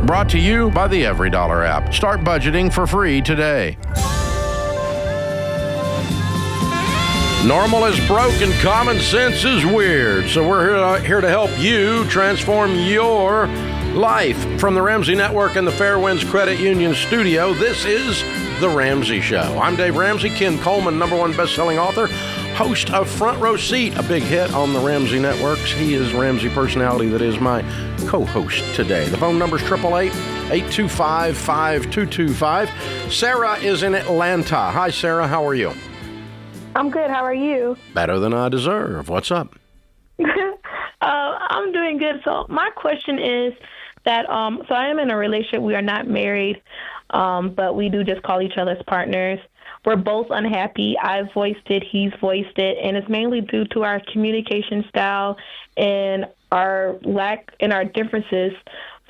Brought to you by the EveryDollar app. Start budgeting for free today. Normal is broken, common sense is weird. So we're here to help you transform your life. From the Ramsey Network and the Fairwinds Credit Union studio, this is The Ramsey Show. I'm Dave Ramsey, Ken Coleman, #1 best-selling author, host of Front Row Seat, a big hit on the Ramsey Networks. He is Ramsey personality that is my co-host today. The phone number is 888-825-5225. Sarah is in Atlanta. Hi, Sarah. How are you? I'm good. How are you? Better than I deserve. What's up? I'm doing good. So my question is that, so I am in a relationship. We are not married, but we do just call each other's partners. We're both unhappy. I've voiced it. He's voiced it. And it's mainly due to our communication style and our lack and our differences.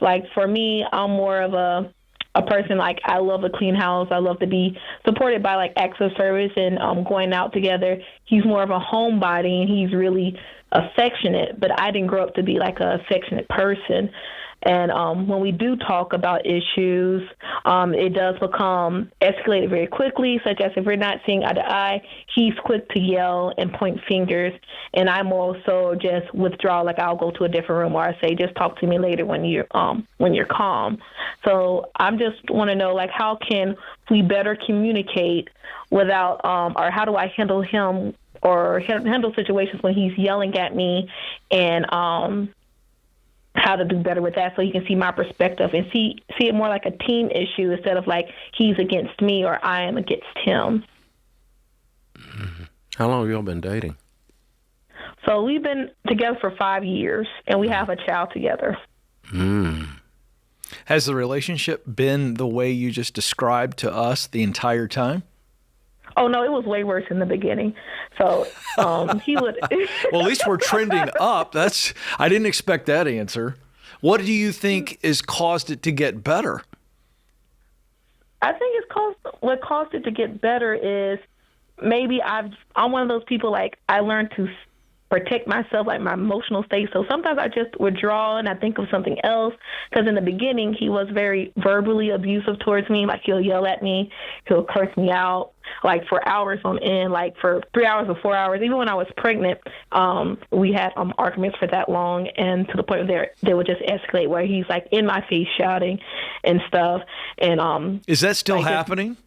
Like for me, I'm more of a person, like, I love a clean house. I love to be supported by, like, acts of service and going out together. He's more of a homebody, and he's really affectionate, but I didn't grow up to be, like, an affectionate person. And when we do talk about issues, it does become escalated very quickly, such as if we're not seeing eye to eye, he's quick to yell and point fingers, and I'm also just withdraw, like I'll go to a different room, or I say, just talk to me later when you're calm. So I'm just want to know, like, how can we better communicate without, or how do I handle him or handle situations when he's yelling at me, and how to do better with that, so he can see my perspective and see it more like a team issue instead of like he's against me or I am against him. How long have y'all been dating? So we've been together for 5 years, and we have a child together. Has the relationship been the way you just described to us the entire time? Oh, no, it was way worse in the beginning. So he would... Well, at least we're trending up. I didn't expect that answer. What do you think has caused it to get better? I think what caused it to get better is maybe I'm one of those people, like, I learned to protect myself, like my emotional state. So sometimes I just withdraw and I think of something else. Because in the beginning, he was very verbally abusive towards me. Like, he'll yell at me, he'll curse me out, like for hours on end, like for 3 hours or 4 hours. Even when I was pregnant, we had arguments for that long, and to the point where they would just escalate, where he's like in my face shouting and stuff. And is that still happening?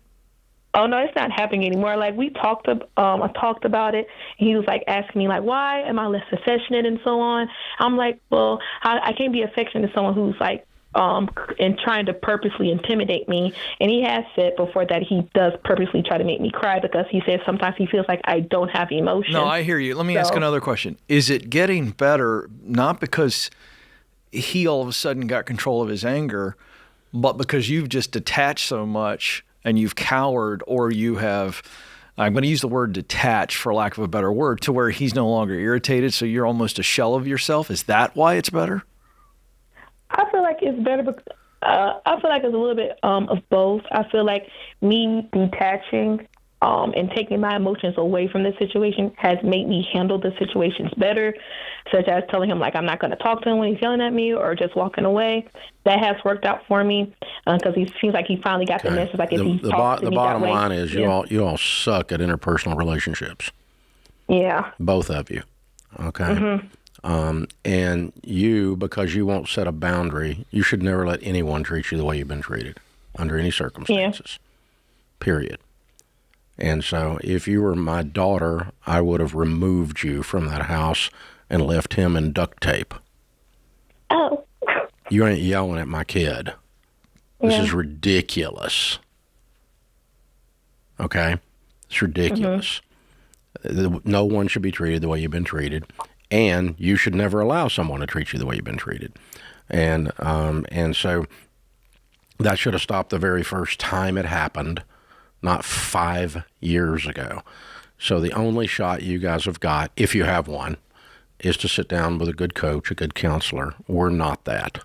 Oh, no, it's not happening anymore. Like, I talked about it. He was, like, asking me, like, why am I less affectionate and so on. I'm like, well, I can't be affectionate to someone who's, like, and trying to purposely intimidate me. And he has said before that he does purposely try to make me cry, because he says sometimes he feels like I don't have emotion. No, I hear you. Let me ask another question. Is it getting better, not because he all of a sudden got control of his anger, but because you've just detached so much and you've cowered, or you have, I'm going to use the word detached for lack of a better word, to where he's no longer irritated, so you're almost a shell of yourself? Is that why it's better? I feel like it's better because I feel like it's a little bit of both. I feel like me detaching and taking my emotions away from the situation has made me handle the situations better, such as telling him, like, I'm not going to talk to him when he's yelling at me, or just walking away. That has worked out for me, because he seems like he finally got the message. Like, if he talks to me bottom that way, line is you all suck at interpersonal relationships. Yeah. Both of you. Okay. Mm-hmm. And you, because you won't set a boundary, you should never let anyone treat you the way you've been treated under any circumstances. Yeah. Period. And so if you were my daughter, I would have removed you from that house and left him in duct tape. Oh. You ain't yelling at my kid. This is ridiculous. Okay? It's ridiculous. Mm-hmm. No one should be treated the way you've been treated, and you should never allow someone to treat you the way you've been treated. And so that should have stopped the very first time it happened, not 5 years ago. So the only shot you guys have got, if you have one, is to sit down with a good coach, a good counselor. We're not that.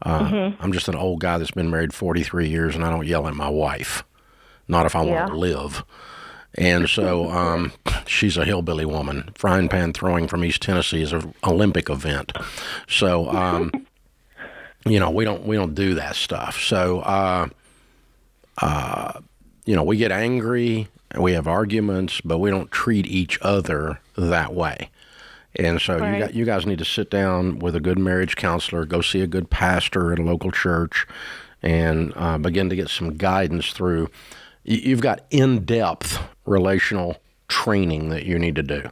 I'm just an old guy that's been married 43 years, and I don't yell at my wife. Not if I want to live. And so she's a hillbilly woman. Frying pan throwing from East Tennessee is an Olympic event. So we don't do that stuff. So, we get angry, we have arguments, but we don't treat each other that way. And so Right. you guys need to sit down with a good marriage counselor, go see a good pastor at a local church, and begin to get some guidance through. You've got in-depth relational training that you need to do.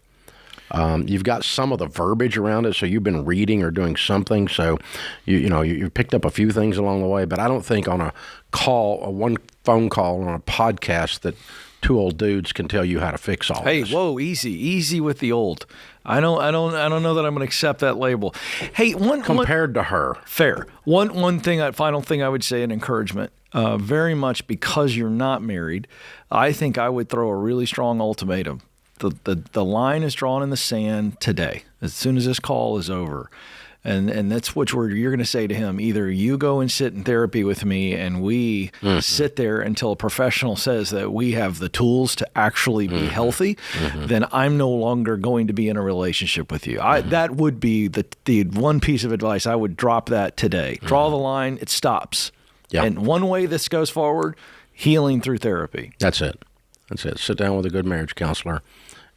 You've got some of the verbiage around it, so you've been reading or doing something. So, you've picked up a few things along the way. But I don't think on a one phone call on a podcast that two old dudes can tell you how to fix all Hey, this. whoa, easy with the old. I don't know that I'm going to accept that label. Hey, Compared to her. fair. Final thing I would say in encouragement, very much because you're not married, I think I would throw a really strong ultimatum. The line is drawn in the sand today, as soon as this call is over. And that's what you're going to say to him. Either you go and sit in therapy with me and we sit there until a professional says that we have the tools to actually be healthy, then I'm no longer going to be in a relationship with you. That would be the one piece of advice. I would drop that today. Draw the line. It stops. Yeah. And one way this goes forward, healing through therapy. That's it. Sit down with a good marriage counselor.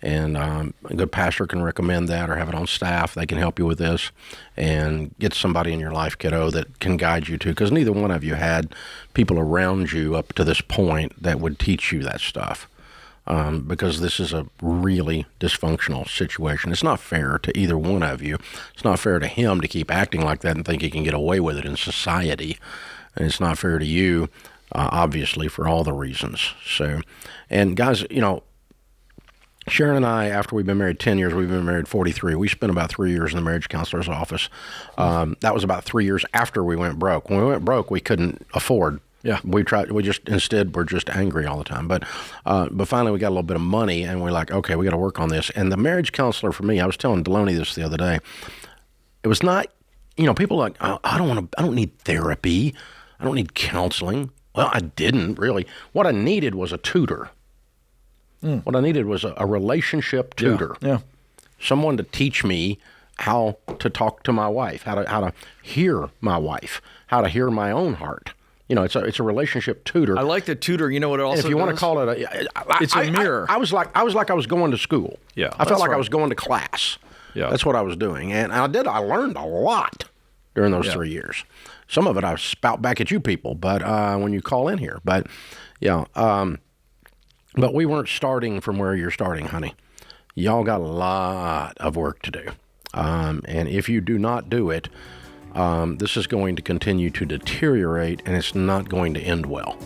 And a good pastor can recommend that or have it on staff. They can help you with this and get somebody in your life, kiddo, that can guide you to. Because neither one of you had people around you up to this point that would teach you that stuff. Because this is a really dysfunctional situation. It's not fair to either one of you. It's not fair to him to keep acting like that and think he can get away with it in society. And it's not fair to you, obviously, for all the reasons. So, and guys, Sharon and I, after we've been married 10 years, we've been married 43. We spent about 3 years in the marriage counselor's office. That was about 3 years after we went broke. When we went broke, we couldn't afford. Yeah. Instead, we're just angry all the time. But finally we got a little bit of money and we're like, okay, we got to work on this. And the marriage counselor for me, I was telling Deloney this the other day. It was not, people are like, I don't need therapy. I don't need counseling. Well, I didn't really. What I needed was a tutor. What I needed was a relationship tutor. Yeah. Someone to teach me how to talk to my wife, how to hear my wife, how to hear my own heart. It's a relationship tutor. I like the tutor. You know what it also And if you want to does? call it It's a mirror. I was like I was going to school. Yeah, I felt that's like I right. was going to class. Yeah. That's what I was doing. And I learned a lot during those 3 years. Some of it I spout back at you people, but when you call in here. But but we weren't starting from where you're starting, honey. Y'all got a lot of work to do. And if you do not do it, this is going to continue to deteriorate and it's not going to end well.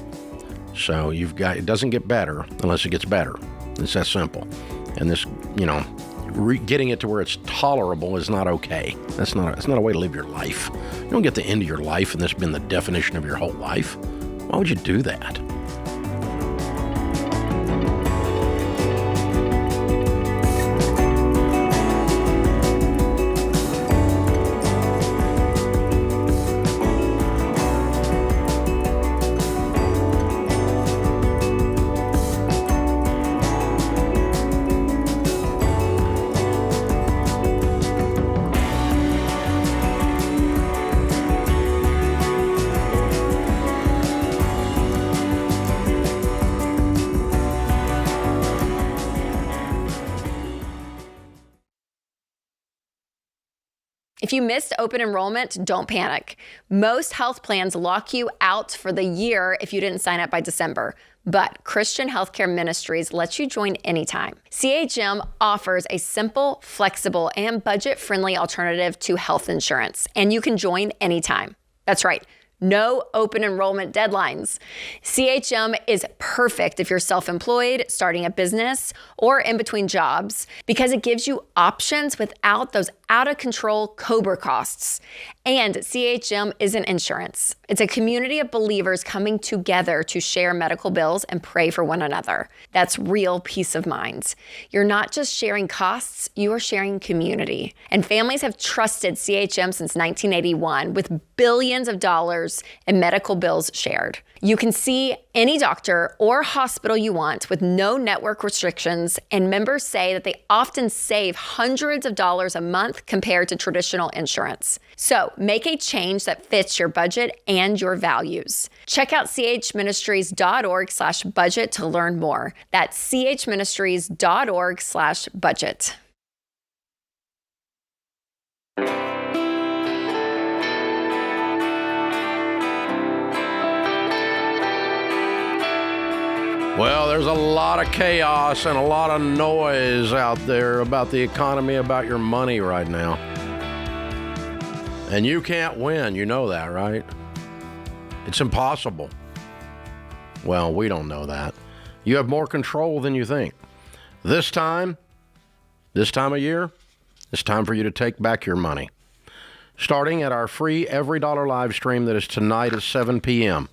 So it doesn't get better unless it gets better. It's that simple. And this, getting it to where it's tolerable is not okay. That's not a way to live your life. You don't get to the end of your life and this being the definition of your whole life. Why would you do that? If you missed open enrollment, don't panic. Most health plans lock you out for the year if you didn't sign up by December. But Christian Healthcare Ministries lets you join anytime. CHM offers a simple, flexible, and budget-friendly alternative to health insurance, and you can join anytime. That's right. No open enrollment deadlines. CHM is perfect if you're self-employed, starting a business, or in between jobs because it gives you options without those out-of-control COBRA costs. And CHM isn't insurance. It's a community of believers coming together to share medical bills and pray for one another. That's real peace of mind. You're not just sharing costs, you are sharing community. And families have trusted CHM since 1981 with billions of dollars in medical bills shared. You can see any doctor or hospital you want with no network restrictions, and members say that they often save hundreds of dollars a month month compared to traditional insurance. So make a change that fits your budget and your values. Check out chministries.org/budget to learn more. That's chministries.org/budget. Well, there's a lot of chaos and a lot of noise out there about the economy, about your money right now. And you can't win. You know that, right? It's impossible. Well, we don't know that. You have more control than you think. This time of year, it's time for you to take back your money. Starting at our free EveryDollar live stream that is tonight at 7 p.m.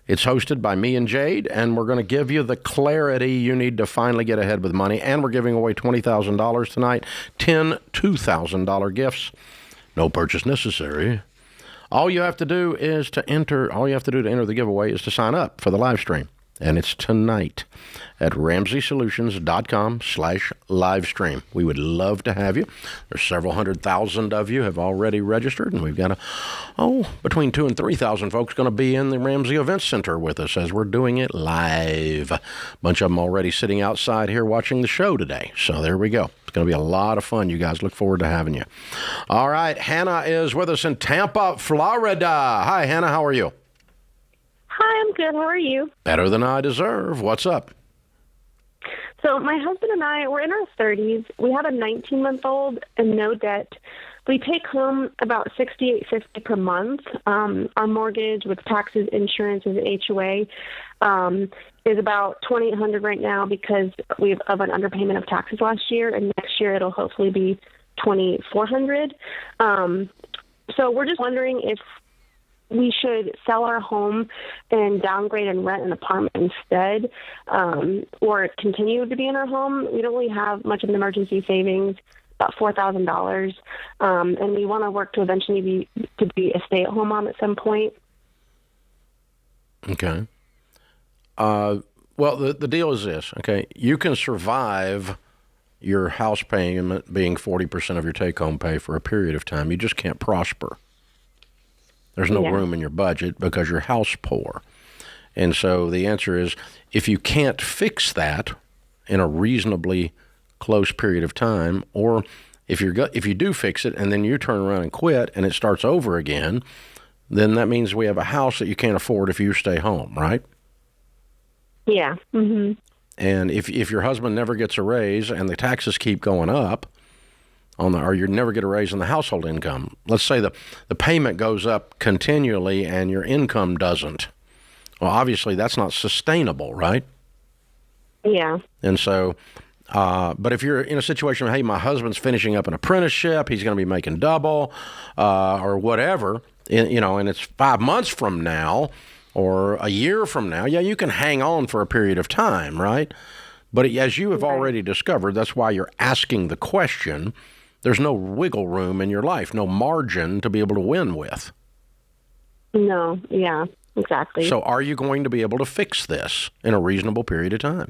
It's hosted by me and Jade, and we're going to give you the clarity you need to finally get ahead with money. And we're giving away $20,000 tonight, 10 $2,000 gifts. No purchase necessary. All you have to do to enter the giveaway is to sign up for the live stream. And it's tonight at RamseySolutions.com/livestream. We would love to have you. There's several 100,000 of you have already registered, and we've got between 2,000 and 3,000 folks going to be in the Ramsey Event Center with us as we're doing it live. A bunch of them already sitting outside here watching the show today. So there we go. It's going to be a lot of fun. You guys, look forward to having you. All right, Hannah is with us in Tampa, Florida. Hi, Hannah. How are you? Hi, I'm good. How are you? Better than I deserve. What's up? So my husband and I, we're in our 30s. We have a 19-month-old and no debt. We take home about $68.50 per month. Our mortgage with taxes, insurance, and HOA is about $2,800 right now because we have an underpayment of taxes last year, and next year it'll hopefully be $2,400. So we're just wondering if we should sell our home and downgrade and rent an apartment instead, or continue to be in our home. We don't really have much of an emergency savings, about $4,000, and we want to work to eventually be a stay-at-home mom at some point. Okay. Well, the deal is this, okay? You can survive your house payment being 40% of your take-home pay for a period of time. You just can't prosper. There's no room in your budget because you're house poor. And so the answer is, if you can't fix that in a reasonably close period of time, or if you do fix it and then you turn around and quit and it starts over again, then that means we have a house that you can't afford if you stay home, right? Yeah. Mm-hmm. And if your husband never gets a raise and the taxes keep going up, or you never get a raise in the household income. Let's say the payment goes up continually and your income doesn't. Well, obviously that's not sustainable, right? Yeah. And so, but if you're in a situation where, hey, my husband's finishing up an apprenticeship, he's going to be making double, or whatever, and it's 5 months from now or a year from now, yeah, you can hang on for a period of time, right? But as you have already discovered, that's why you're asking the question. There's no wiggle room in your life, no margin to be able to win with. No, yeah, exactly. So are you going to be able to fix this in a reasonable period of time?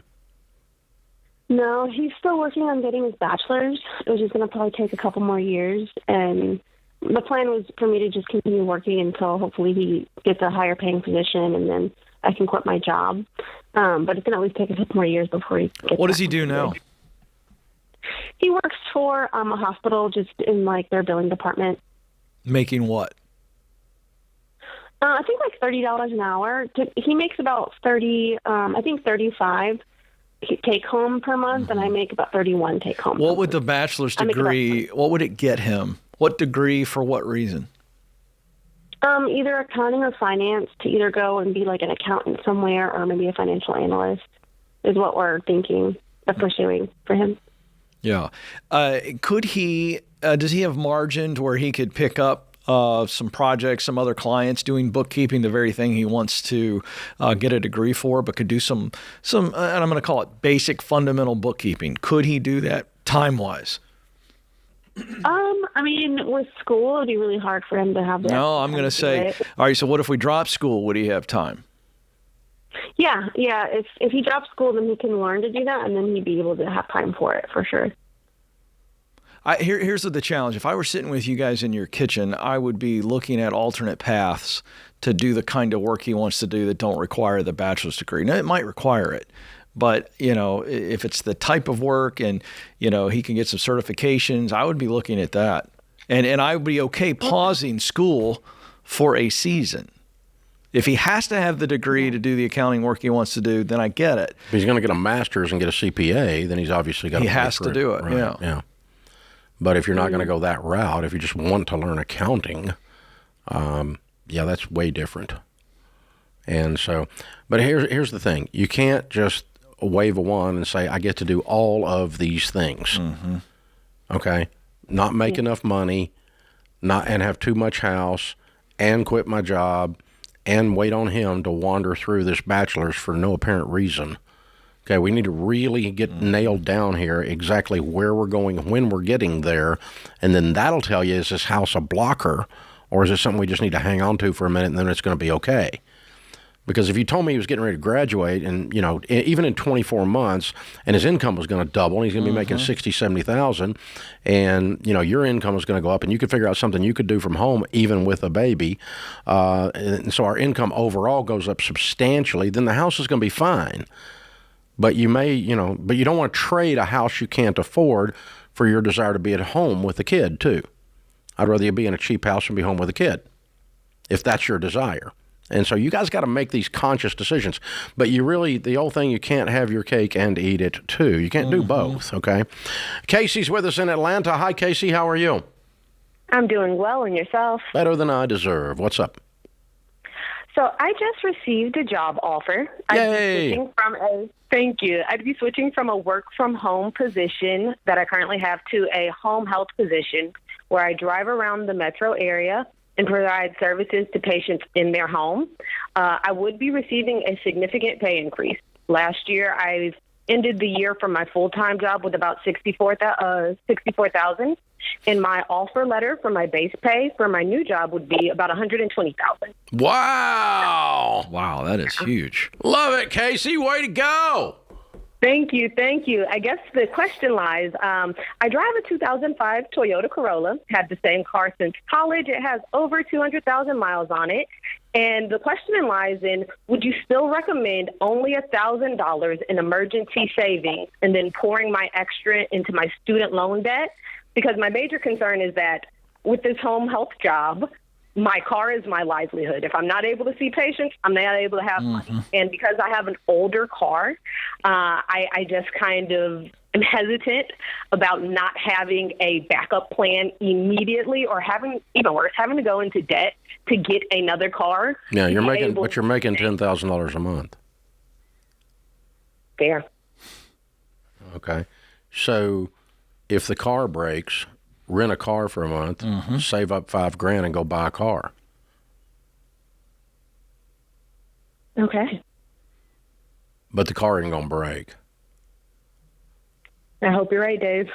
No, he's still working on getting his bachelor's, which is going to probably take a couple more years. And the plan was for me to just continue working until hopefully he gets a higher paying position, and then I can quit my job. But it's going to at least take a couple more years before he gets. What does he do now? He works for a hospital, just in their billing department. Making what? I think $30 an hour. He makes about 35 take home per month, and I make about 31 take home. What would the bachelor's degree? What would it get him? What degree for what reason? Either accounting or finance, to either go and be an accountant somewhere, or maybe a financial analyst is what we're thinking of pursuing for him. Yeah. Could he, does he have margin to where he could pick up some projects, some other clients doing bookkeeping, the very thing he wants to get a degree for, but could do some, and I'm going to call it basic fundamental bookkeeping. Could he do that time-wise? With school, it'd be really hard for him to have that. No, I'm going to say, all right, so what if we drop school? Would he have time? Yeah. If he drops school, then he can learn to do that, and then he'd be able to have time for it, for sure. Here's the challenge. If I were sitting with you guys in your kitchen, I would be looking at alternate paths to do the kind of work he wants to do that don't require the bachelor's degree. Now, it might require it, but, if it's the type of work and, he can get some certifications, I would be looking at that. And I would be okay pausing school for a season. If he has to have the degree to do the accounting work he wants to do, then I get it. If he's going to get a master's and get a CPA, then he's obviously got to. He has to do it. Right. Yeah. But if you're not going to go that route, if you just want to learn accounting, that's way different. And so, but here's the thing: you can't just wave a wand and say, "I get to do all of these things." Mm-hmm. Okay, not make enough money, and have too much house, and quit my job. And wait on him to wander through this bachelor's for no apparent reason. Okay, we need to really get nailed down here exactly where we're going, when we're getting there, and then that'll tell you, is this house a blocker, or is it something we just need to hang on to for a minute and then it's going to be okay? Because if you told me he was getting ready to graduate and, even in 24 months, and his income was going to double, and he's going to be making $60,000, $70,000, and, your income was going to go up, and you could figure out something you could do from home even with a baby, and so our income overall goes up substantially, then the house is going to be fine. But you may, but you don't want to trade a house you can't afford for your desire to be at home with a kid, too. I'd rather you be in a cheap house and be home with a kid, if that's your desire. And so you guys got to make these conscious decisions. But the old thing, you can't have your cake and eat it too. You can't do both, okay? Casey's with us in Atlanta. Hi, Casey. How are you? I'm doing well, and yourself? Better than I deserve. What's up? So I just received a job offer. Yay! Thank you. I'd be switching from a work-from-home position that I currently have to a home health position where I drive around the metro area and provide services to patients in their home. I would be receiving a significant pay increase. Last year, I ended the year from my full-time job with about $64,000, and my offer letter for my base pay for my new job would be about $120,000. Wow! Wow, that is huge. Love it, Casey. Way to go! Thank you. I guess the question lies, I drive a 2005 Toyota Corolla, had the same car since college. It has over 200,000 miles on it. And the question lies in, would you still recommend only $1,000 in emergency savings and then pouring my extra into my student loan debt? Because my major concern is that with this home health job, my car is my livelihood. If I'm not able to see patients, I'm not able to have money. And because I have an older car, I just kind of am hesitant about not having a backup plan immediately, or having, even worse, having to go into debt to get another car. Yeah, you're making $10,000 a month. Fair. Okay. So if the car breaks, rent a car for a month, save up $5,000 and go buy a car. Okay. But the car ain't going to break. I hope you're right, Dave.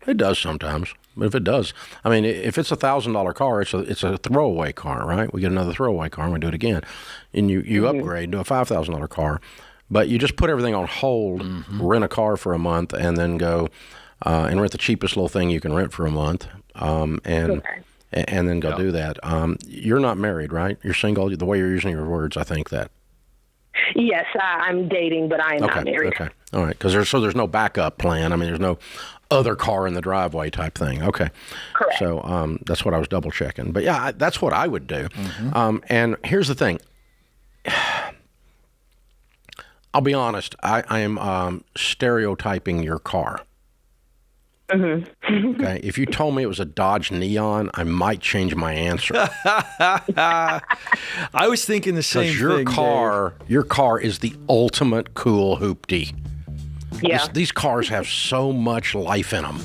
It does sometimes. But if it does, I mean, if it's $1,000 car, it's a throwaway car, right? We get another throwaway car and we do it again. And you upgrade to a $5,000 car. But you just put everything on hold, rent a car for a month, and then go and rent the cheapest little thing you can rent for a month, and then go do that. You're not married, right? You're single. The way you're using your words, I think that. Yes, I'm dating, but I am not married. Okay, all right. Because there's no backup plan. I mean, there's no other car in the driveway type thing. Okay, correct. So that's what I was double checking. But yeah, that's what I would do. And here's the thing. I'll be honest. I am stereotyping your car. Okay. If you told me it was a Dodge Neon, I might change my answer. I was thinking the same thing. Your car is the ultimate cool hoopty. Yeah. These cars have so much life in them.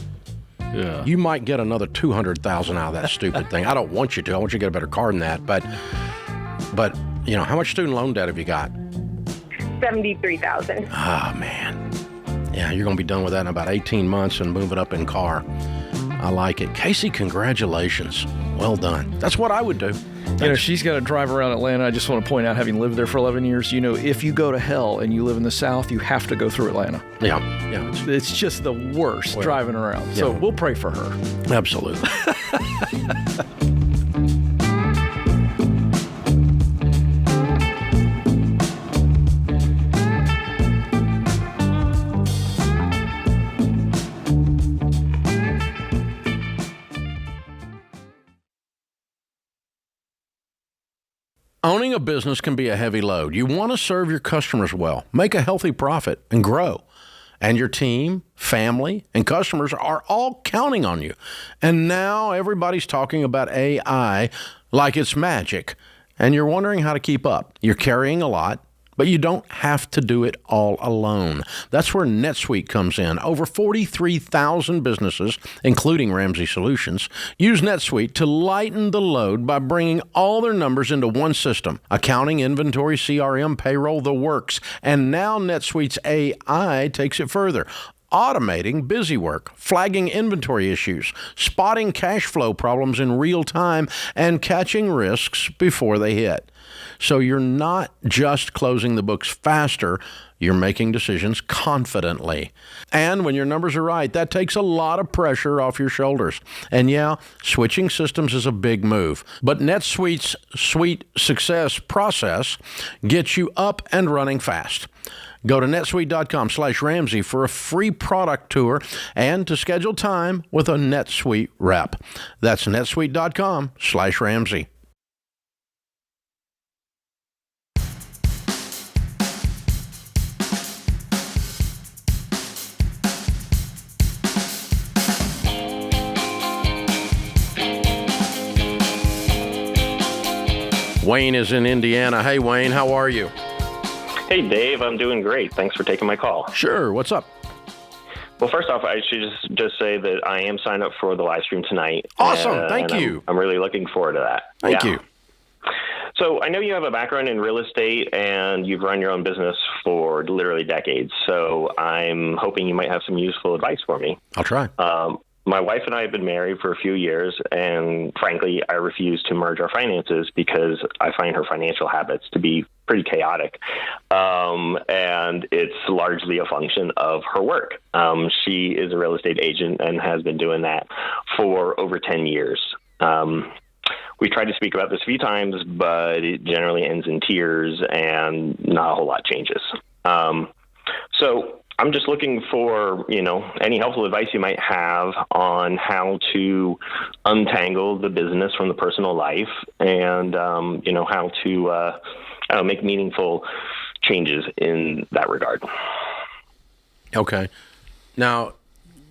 Yeah. You might get another $200,000 out of that stupid thing. I don't want you to. I want you to get a better car than that. But how much student loan debt have you got? $73,000. Oh man. Yeah, you're going to be done with that in about 18 months and move it up in car. I like it. Casey, congratulations. Well done. That's what I would do. She's got to drive around Atlanta. I just want to point out, having lived there for 11 years, if you go to hell and you live in the South, you have to go through Atlanta. Yeah. It's just the worst driving around. So we'll pray for her. Absolutely. Owning a business can be a heavy load. You want to serve your customers well, make a healthy profit, and grow. And your team, family, and customers are all counting on you. And now everybody's talking about AI like it's magic. And you're wondering how to keep up. You're carrying a lot, but you don't have to do it all alone. That's where NetSuite comes in. Over 43,000 businesses, including Ramsey Solutions, use NetSuite to lighten the load by bringing all their numbers into one system. Accounting, inventory, CRM, payroll, the works. And now NetSuite's AI takes it further. Automating busy work, flagging inventory issues, spotting cash flow problems in real time, and catching risks before they hit. So you're not just closing the books faster, you're making decisions confidently. And when your numbers are right, that takes a lot of pressure off your shoulders. And yeah, switching systems is a big move, but NetSuite's Suite Success process gets you up and running fast. Go to netsuite.com/Ramsey for a free product tour and to schedule time with a NetSuite rep. That's netsuite.com/Ramsey. Wayne is in Indiana. Hey, Wayne, how are you? Hey, Dave, I'm doing great. Thanks for taking my call. Sure. What's up? Well, first off, I should just say that I am signed up for the live stream tonight. Awesome. Thank you. I'm really looking forward to that. Thank you. So I know you have a background in real estate and you've run your own business for literally decades. So I'm hoping you might have some useful advice for me. I'll try. My wife and I have been married for a few years, and frankly, I refuse to merge our finances because I find her financial habits to be pretty chaotic. And it's largely a function of her work. She is a real estate agent and has been doing that for over 10 years. We tried to speak about this a few times, but it generally ends in tears and not a whole lot changes. So I'm just looking for, any helpful advice you might have on how to untangle the business from the personal life and, how to make meaningful changes in that regard. Okay. Now,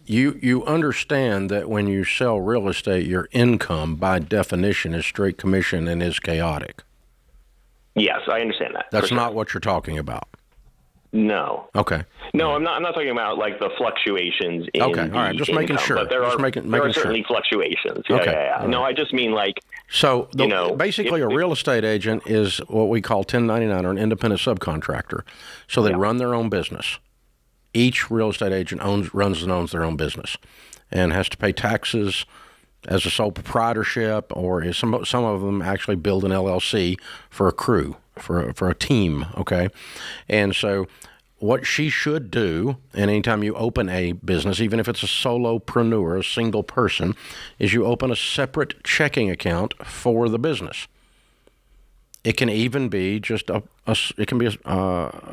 you understand that when you sell real estate, your income, by definition, is straight commission and is chaotic. Yes, I understand that. That's not what you're talking about. No. Okay. No, I'm not talking about like the fluctuations in okay. All right. Just making income, sure. But there are certainly fluctuations. Yeah, okay. Yeah. Right. No, I just mean like. So basically, a real estate agent is what we call 1099 or an independent subcontractor. So they run their own business. Each real estate agent runs and owns their own business, and has to pay taxes as a sole proprietorship, or some of them actually build an LLC for a crew. For a team, okay? And so what she should do, and anytime you open a business, even if it's a solopreneur, a single person, is you open a separate checking account for the business. It can even be just a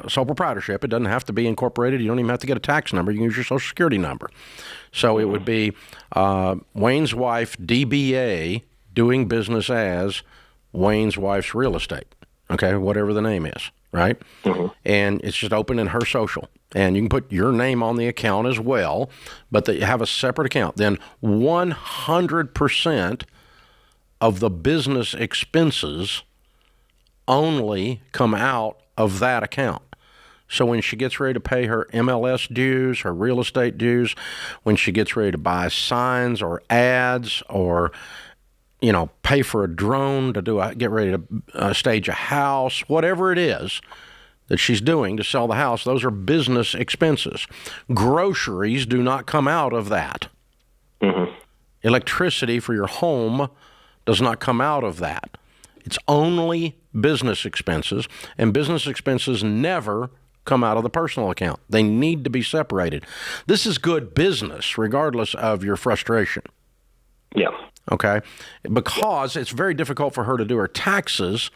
sole proprietorship. It doesn't have to be incorporated. You don't even have to get a tax number. You can use your Social Security number. So it would be Wayne's wife, DBA, doing business as Wayne's wife's real estate. Okay, whatever the name is, right? Mm-hmm. And it's just open in her social. And you can put your name on the account as well, but that you have a separate account. Then 100% of the business expenses only come out of that account. So when she gets ready to pay her MLS dues, her real estate dues, when she gets ready to buy signs or ads or pay for a drone to get ready to stage a house, whatever it is that she's doing to sell the house, those are business expenses. Groceries do not come out of that. Mm-hmm. Electricity for your home does not come out of that. It's only business expenses, and business expenses never come out of the personal account. They need to be separated. This is good business, regardless of your frustration. Yeah. Okay? Because it's very difficult for her to do her taxes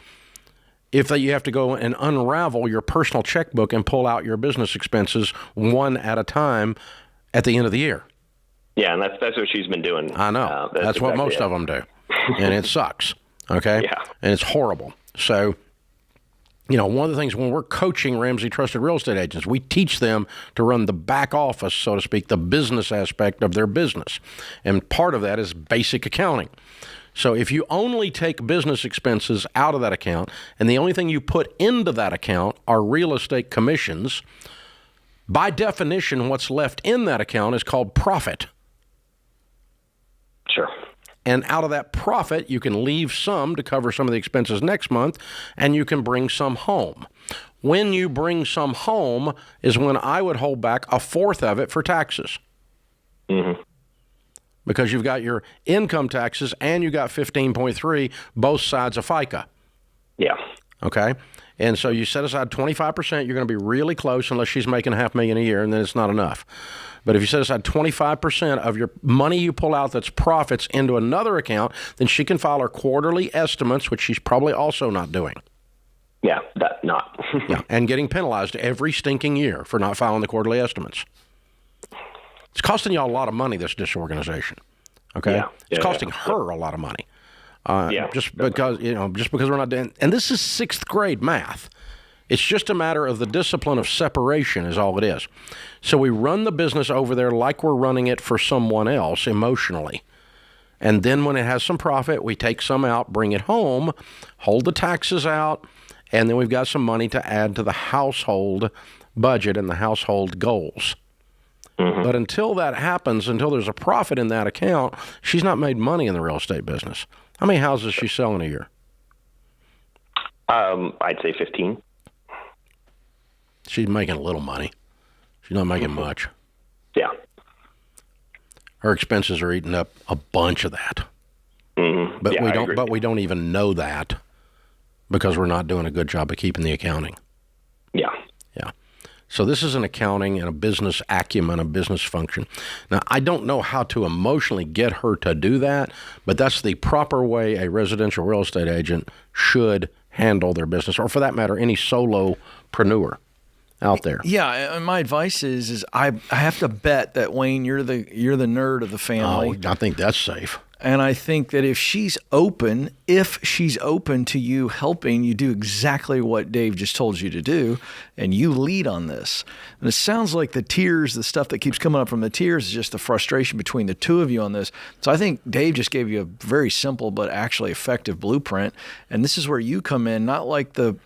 if you have to go and unravel your personal checkbook and pull out your business expenses one at a time at the end of the year. Yeah, and that's what she's been doing. I know. That's what most of them do. And it sucks. Okay? Yeah. And it's horrible. So, one of the things when we're coaching Ramsey Trusted Real Estate Agents, we teach them to run the back office, so to speak, the business aspect of their business. And part of that is basic accounting. So if you only take business expenses out of that account, and the only thing you put into that account are real estate commissions, by definition, what's left in that account is called profit. Sure. And out of that profit, you can leave some to cover some of the expenses next month, and you can bring some home. When you bring some home is when I would hold back a fourth of it for taxes. Mm-hmm. Because you've got your income taxes and you got 15.3, both sides of FICA. Yeah. Okay? And so you set aside 25%, you're going to be really close unless she's making $500,000 a year, and then it's not enough. But if you set aside 25% of your money you pull out that's profits into another account, then she can file her quarterly estimates, which she's probably also not doing. Yeah, that not. Yeah, and getting penalized every stinking year for not filing the quarterly estimates. It's costing y'all a lot of money, this disorganization. Okay? Yeah. It's costing her a lot of money. Just definitely. because we're not doing, and this is 6th grade math. It's just a matter of the discipline of separation is all it is. So we run the business over there like we're running it for someone else emotionally. And then when it has some profit, we take some out, bring it home, hold the taxes out, and then we've got some money to add to the household budget and the household goals. Mm-hmm. But until that happens, until there's a profit in that account, she's not made money in the real estate business. How many houses is she selling a year? I'd say 15. She's making a little money. She's not making much. Yeah. Her expenses are eating up a bunch of that. Mm-hmm. But yeah, we don't even know that because we're not doing a good job of keeping the accounting. Yeah. Yeah. So this is an accounting and a business acumen, a business function. Now, I don't know how to emotionally get her to do that, but that's the proper way a residential real estate agent should handle their business, or for that matter, any solopreneur out there. Yeah, and my advice is I have to bet that, Wayne, you're the nerd of the family. Oh, I think that's safe. And I think that if she's open to you helping, you do exactly what Dave just told you to do, and you lead on this. And it sounds like the tears, the stuff that keeps coming up from the tears is just the frustration between the two of you on this. So I think Dave just gave you a very simple but actually effective blueprint. And this is where you come in, not like the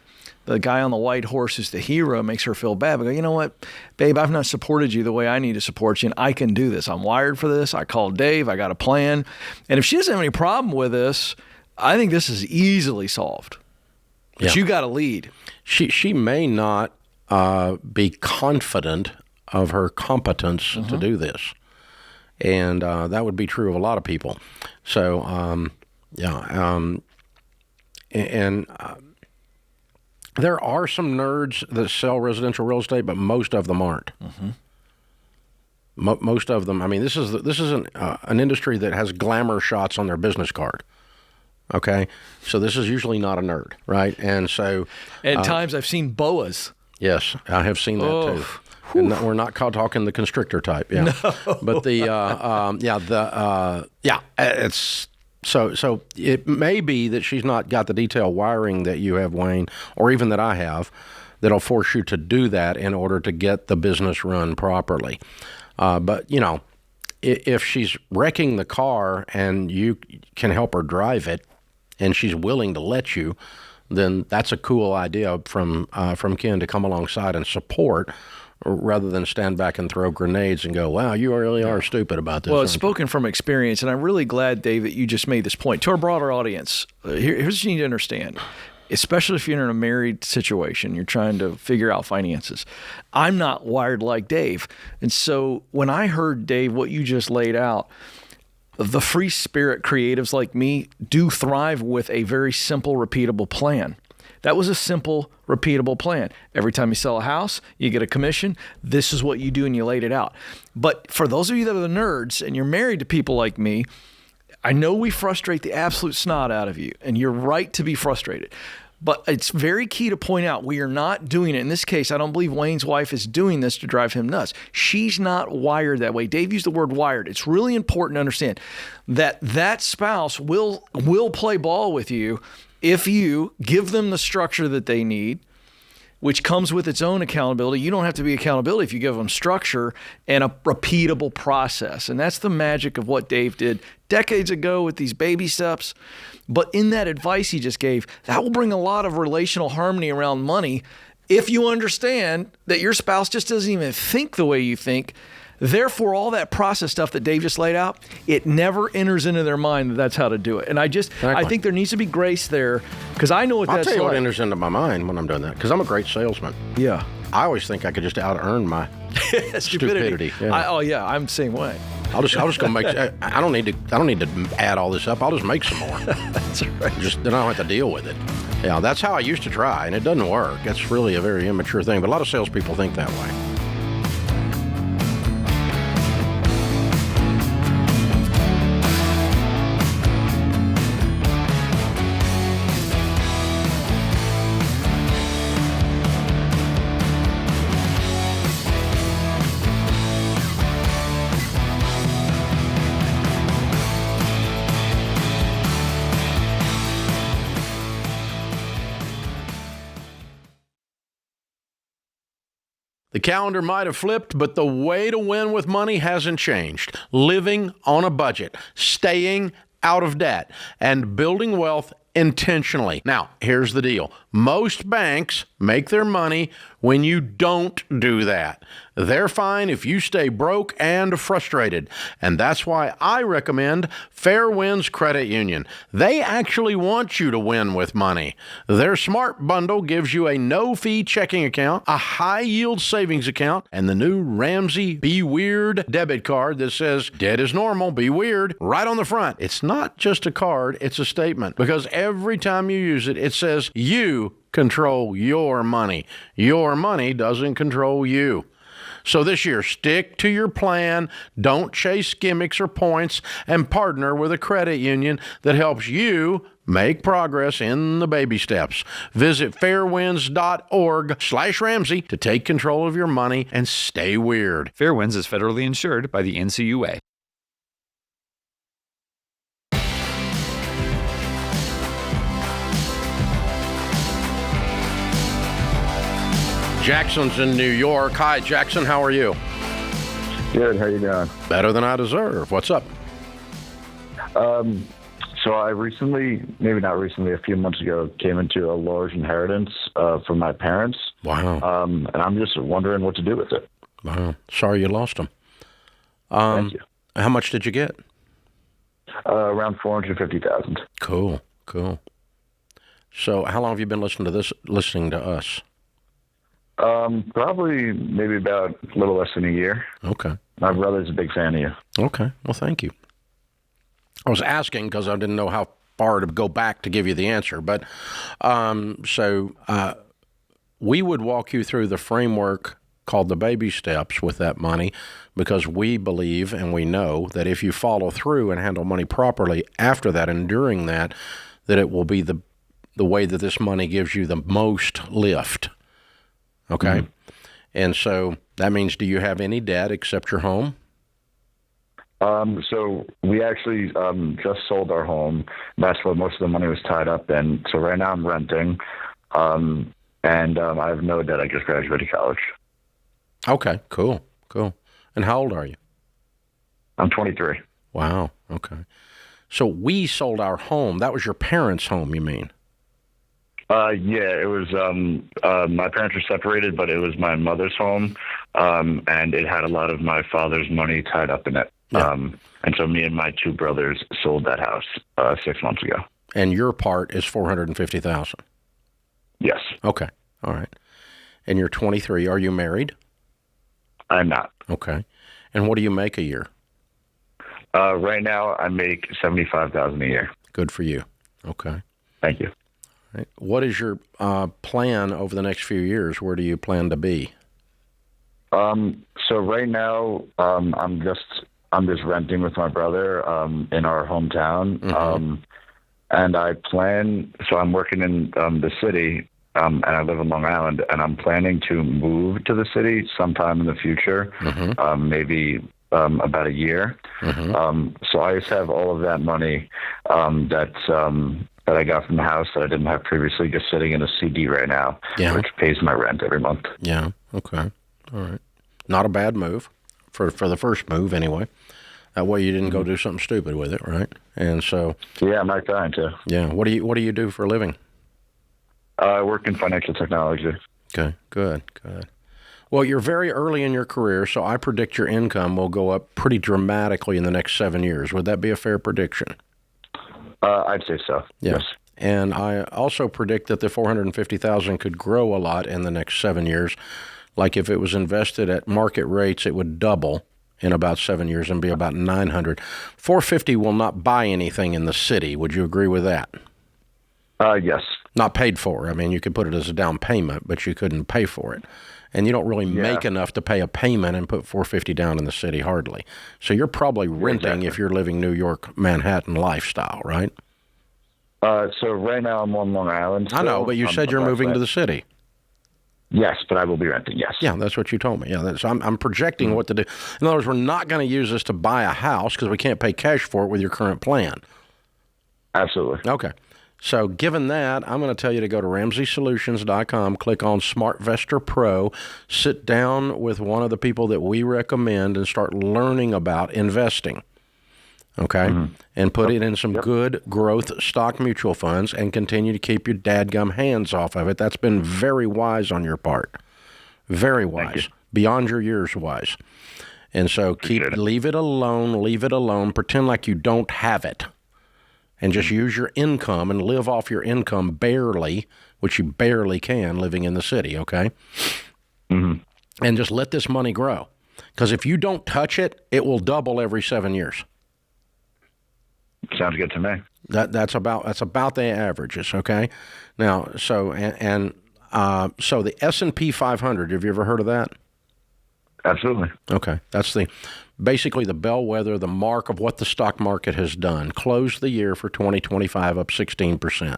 guy on the white horse who's the hero, makes her feel bad. But go, you know what, babe, I've not supported you the way I need to support you, and I can do this. I'm wired for this. I called Dave. I got a plan. And if she doesn't have any problem with this, I think this is easily solved. But you got to lead. She may not be confident of her competence to do this. And that would be true of a lot of people. So, there are some nerds that sell residential real estate, but most of them aren't. Mm-hmm. Most of them. I mean, this is an industry that has glamour shots on their business card. Okay, so this is usually not a nerd, right? And so at times I've seen boas. Yes, I have seen that too. And we're not talking the constrictor type, yeah. No. But it's. So it may be that she's not got the detailed wiring that you have, Wayne, or even that I have, that'll force you to do that in order to get the business run properly. But, if she's wrecking the car and you can help her drive it and she's willing to let you, then that's a cool idea from Ken to come alongside and support, rather than stand back and throw grenades and go, wow, you really are stupid about this. Well, it's spoken from experience, and I'm really glad, Dave, that you just made this point. To our broader audience, here's what you need to understand, especially if you're in a married situation, you're trying to figure out finances. I'm not wired like Dave. And so when I heard, Dave, what you just laid out, the free spirit creatives like me do thrive with a very simple, repeatable plan. That was a simple, repeatable plan. Every time you sell a house, you get a commission. This is what you do, and you laid it out. But for those of you that are the nerds and you're married to people like me, I know we frustrate the absolute snot out of you, and you're right to be frustrated. But it's very key to point out we are not doing it. In this case, I don't believe Wayne's wife is doing this to drive him nuts. She's not wired that way. Dave used the word wired. It's really important to understand that that spouse will play ball with you if you give them the structure that they need, which comes with its own accountability. You don't have to be accountability if you give them structure and a repeatable process. And that's the magic of what Dave did decades ago with these baby steps. But in that advice he just gave, that will bring a lot of relational harmony around money if you understand that your spouse just doesn't even think the way you think. Therefore, all that process stuff that Dave just laid out, it never enters into their mind that that's how to do it. And I think there needs to be grace there, because I know what that's like. I'll tell you what enters into my mind when I'm doing that, because I'm a great salesman. Yeah. I always think I could just out-earn my stupidity. Yeah. I'm the same way. I'll just go make. I don't need to add all this up. I'll just make some more. That's right. Then I don't have to deal with it. Yeah, that's how I used to try, and it doesn't work. It's really a very immature thing. But a lot of salespeople think that way. The calendar might have flipped, but the way to win with money hasn't changed. Living on a budget, staying out of debt, and building wealth intentionally. Now, here's the deal. Most banks make their money when you don't do that. They're fine if you stay broke and frustrated. And that's why I recommend Fair Winds Credit Union. They actually want you to win with money. Their Smart Bundle gives you a no-fee checking account, a high-yield savings account, and the new Ramsey Be Weird debit card that says, debt is normal, be weird, right on the front. It's not just a card, it's a statement. Because every time you use it, it says you control your money. Your money doesn't control you. So this year, stick to your plan, don't chase gimmicks or points, and partner with a credit union that helps you make progress in the baby steps. Visit fairwinds.org/Ramsey to take control of your money and stay weird. Fairwinds is federally insured by the NCUA. Jackson's in New York. Hi, Jackson. How are you? Good. How you doing? Better than I deserve. What's up? So I recently, maybe not recently, a few months ago, came into a large inheritance from my parents. Wow. And I'm just wondering what to do with it. Wow. Sorry you lost them. Thank you. How much did you get? Around $450,000. Cool. So how long have you been listening to us? Probably maybe about a little less than a year. Okay. My brother's a big fan of you. Okay. Well, thank you. I was asking because I didn't know how far to go back to give you the answer. But we would walk you through the framework called the baby steps with that money, because we believe and we know that if you follow through and handle money properly after that and during that, that it will be the way that this money gives you the most lift. Okay. Mm-hmm. And so that means, do you have any debt except your home? So we actually just sold our home. That's what most of the money was tied up in. So right now I'm renting, and I have no debt. I just graduated college. Okay, cool. And how old are you? I'm 23. Wow, okay. So we sold our home. That was your parents' home, you mean? Yeah, it was, my parents were separated, but it was my mother's home, and it had a lot of my father's money tied up in it. Yeah. And so me and my two brothers sold that house 6 months ago. And your part is $450,000? Yes. Okay, all right. And you're 23. Are you married? I'm not. Okay. And what do you make a year? Right now, I make $75,000 a year. Good for you. Okay. Thank you. Right. What is your plan over the next few years? Where do you plan to be? So right now, I'm just renting with my brother in our hometown, and I plan. So I'm working in the city, and I live in Long Island, and I'm planning to move to the city sometime in the future, maybe about a year. So I just have all of that money that I got from the house that I didn't have previously, just sitting in a CD right now, which pays my rent every month. Yeah. Okay. All right. Not a bad move for the first move anyway. That way you didn't go do something stupid with it, right? And so. Yeah, I'm not trying to. Yeah. What do you do for a living? I work in financial technology. Okay. Good. Well, you're very early in your career, so I predict your income will go up pretty dramatically in the next 7 years. Would that be a fair prediction? I'd say so. Yeah. Yes. And I also predict that the $450,000 could grow a lot in the next 7 years. Like if it was invested at market rates, it would double in about 7 years and be about $900. $450 will not buy anything in the city. Would you agree with that? Yes. Not paid for. I mean, you could put it as a down payment, but you couldn't pay for it. And you don't really make enough to pay a payment and put $450 down in the city, hardly. So you're probably renting if you're living New York, Manhattan lifestyle, right? So right now I'm on Long Island. I know, but you said you're moving to the city. Yes, but I will be renting, yes. Yeah, that's what you told me. Yeah, so I'm projecting what to do. In other words, we're not going to use this to buy a house because we can't pay cash for it with your current plan. Absolutely. Okay. So given that, I'm going to tell you to go to RamseySolutions.com, click on SmartVestor Pro, sit down with one of the people that we recommend and start learning about investing. Okay? And put it in some good growth stock mutual funds and continue to keep your dadgum hands off of it. That's been very wise on your part. Very wise. Beyond your years wise. And so leave it alone, pretend like you don't have it. And just use your income and live off your income barely, which you barely can living in the city, okay? And just let this money grow. Because if you don't touch it, it will double every 7 years. Sounds good to me. That's about the averages, okay? Now, so so the S&P 500, have you ever heard of that? Absolutely. Okay, that's basically the bellwether, the mark of what the stock market has done. Closed the year for 2025 up 16%.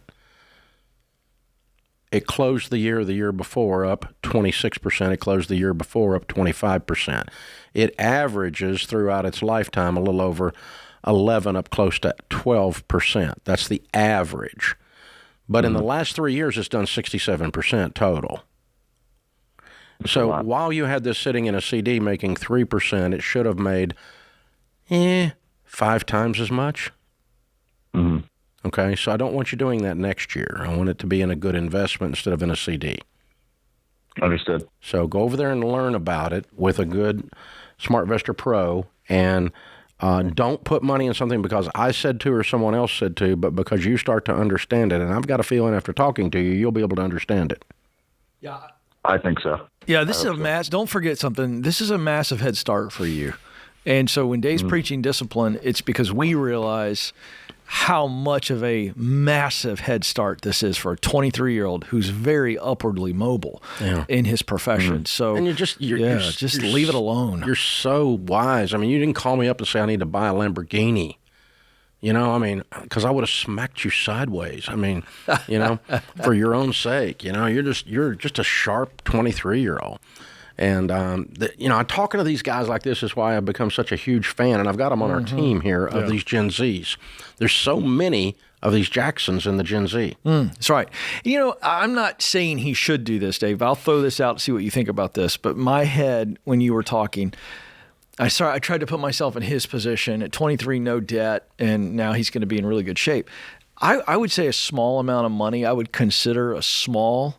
It closed the year before up 26%. It closed the year before up 25%. It averages throughout its lifetime a little over 11, up close to 12%. That's the average. But in the last 3 years, it's done 67% total. So while you had this sitting in a CD making 3%, it should have made 5 times as much. Okay, so I don't want you doing that next year. I want it to be in a good investment instead of in a CD. Understood. So go over there and learn about it with a good SmartVestor Pro, and don't put money in something because I said to or someone else said to, but because you start to understand it. And I've got a feeling after talking to you, you'll be able to understand it. Yeah. I think so. Yeah, this is don't forget something. This is a massive head start for you. And so when Dave's preaching discipline, it's because we realize how much of a massive head start this is for a 23-year-old who's very upwardly mobile in his profession. So and just leave it alone. You're so wise. I mean, you didn't call me up and say I need to buy a Lamborghini. You know, I mean, because I would have smacked you sideways. I mean, you know, for your own sake. You know, you're just a sharp 23-year-old. And, you know, talking to these guys like this is why I've become such a huge fan, and I've got them on our team here of these Gen Zs. There's so many of these Jacksons in the Gen Z. That's right. You know, I'm not saying he should do this, Dave. I'll throw this out to see what you think about this. But my head, when you were talking, I tried to put myself in his position at 23, no debt, and now he's going to be in really good shape. I would say a small amount of money I would consider a small,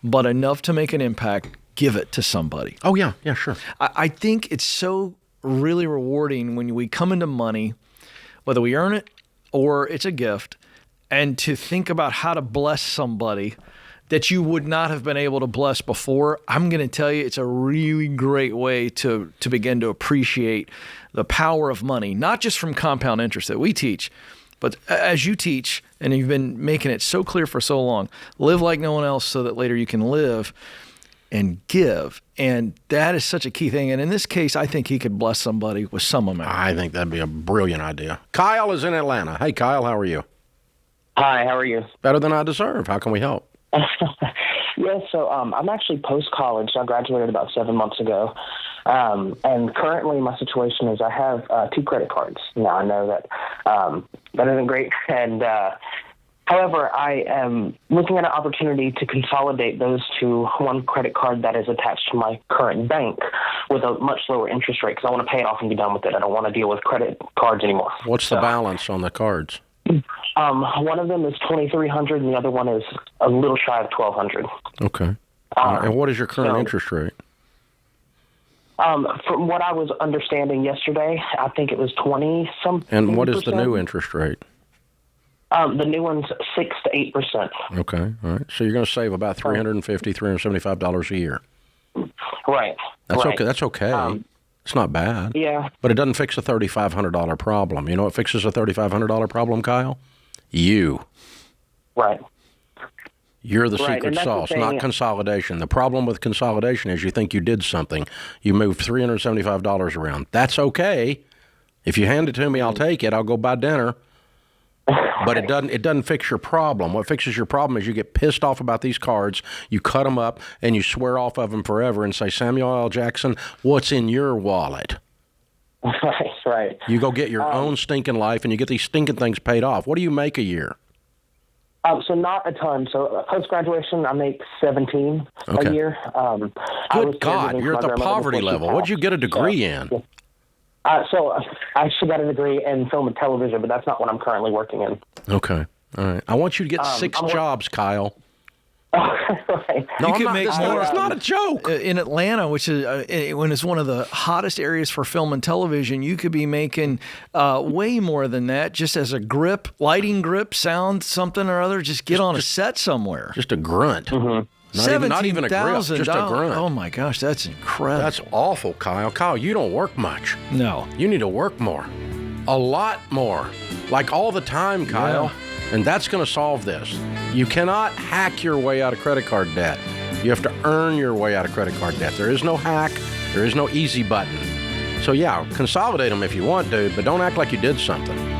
but enough to make an impact. Give it to somebody. Oh, yeah, sure. I think it's so really rewarding when we come into money, whether we earn it or it's a gift, and to think about how to bless somebody that you would not have been able to bless before, I'm going to tell you it's a really great way to begin to appreciate the power of money, not just from compound interest that we teach, but as you teach, and you've been making it so clear for so long, live like no one else so that later you can live and give. And that is such a key thing. And in this case, I think he could bless somebody with some amount. I think that'd be a brilliant idea. Kyle is in Atlanta. Hey, Kyle, how are you? Hi, how are you? Better than I deserve. How can we help? Yeah, so I'm actually post-college. I graduated about 7 months ago. And currently my situation is I have 2 credit cards. Now, I know that that isn't great. And however, I am looking at an opportunity to consolidate those to one credit card that is attached to my current bank with a much lower interest rate because I want to pay it off and be done with it. I don't want to deal with credit cards anymore. What's the balance on the cards? One of them is $2,300 and the other one is a little shy of $1,200. Okay. And what is your current interest rate? From what I was understanding yesterday, I think it was 20-something. And what is the new interest rate? The new one's 6 to 8%. Okay, all right. So you're going to save about $350, $375 a year. Right. That's right. okay. That's okay. It's not bad. Yeah. But it doesn't fix a $3,500 problem. You know what fixes a $3,500 problem, Kyle? You. Right. You're the secret sauce, not consolidation. The problem with consolidation is you think you did something. You moved $375 around. That's okay. If you hand it to me, I'll take it. I'll go buy dinner. But it doesn't fix your problem. What fixes your problem is you get pissed off about these cards, you cut them up, and you swear off of them forever and say, Samuel L. Jackson, what's in your wallet? Right. You go get your own stinking life, and you get these stinking things paid off. What do you make a year? So not a ton. So post-graduation, I make $17 a year. Good God, you're at the poverty level. What'd you get a degree in? Yeah. So I actually got a degree in film and television, but that's not what I'm currently working in. Okay. All right. I want you to get 6 jobs, Kyle. Right. No, you could make more. It's not a joke. In Atlanta, which is when it's one of the hottest areas for film and television, you could be making way more than that just as a grip, lighting grip, sound, something or other. Just get on a set somewhere. Just a grunt. Mm-hmm. Not even a grip, just a grunt. Oh, my gosh, that's incredible. That's awful, Kyle. Kyle, you don't work much. No. You need to work more. A lot more. Like all the time, Kyle. Yeah. And that's going to solve this. You cannot hack your way out of credit card debt. You have to earn your way out of credit card debt. There is no hack. There is no easy button. So, yeah, consolidate them if you want to, but don't act like you did something.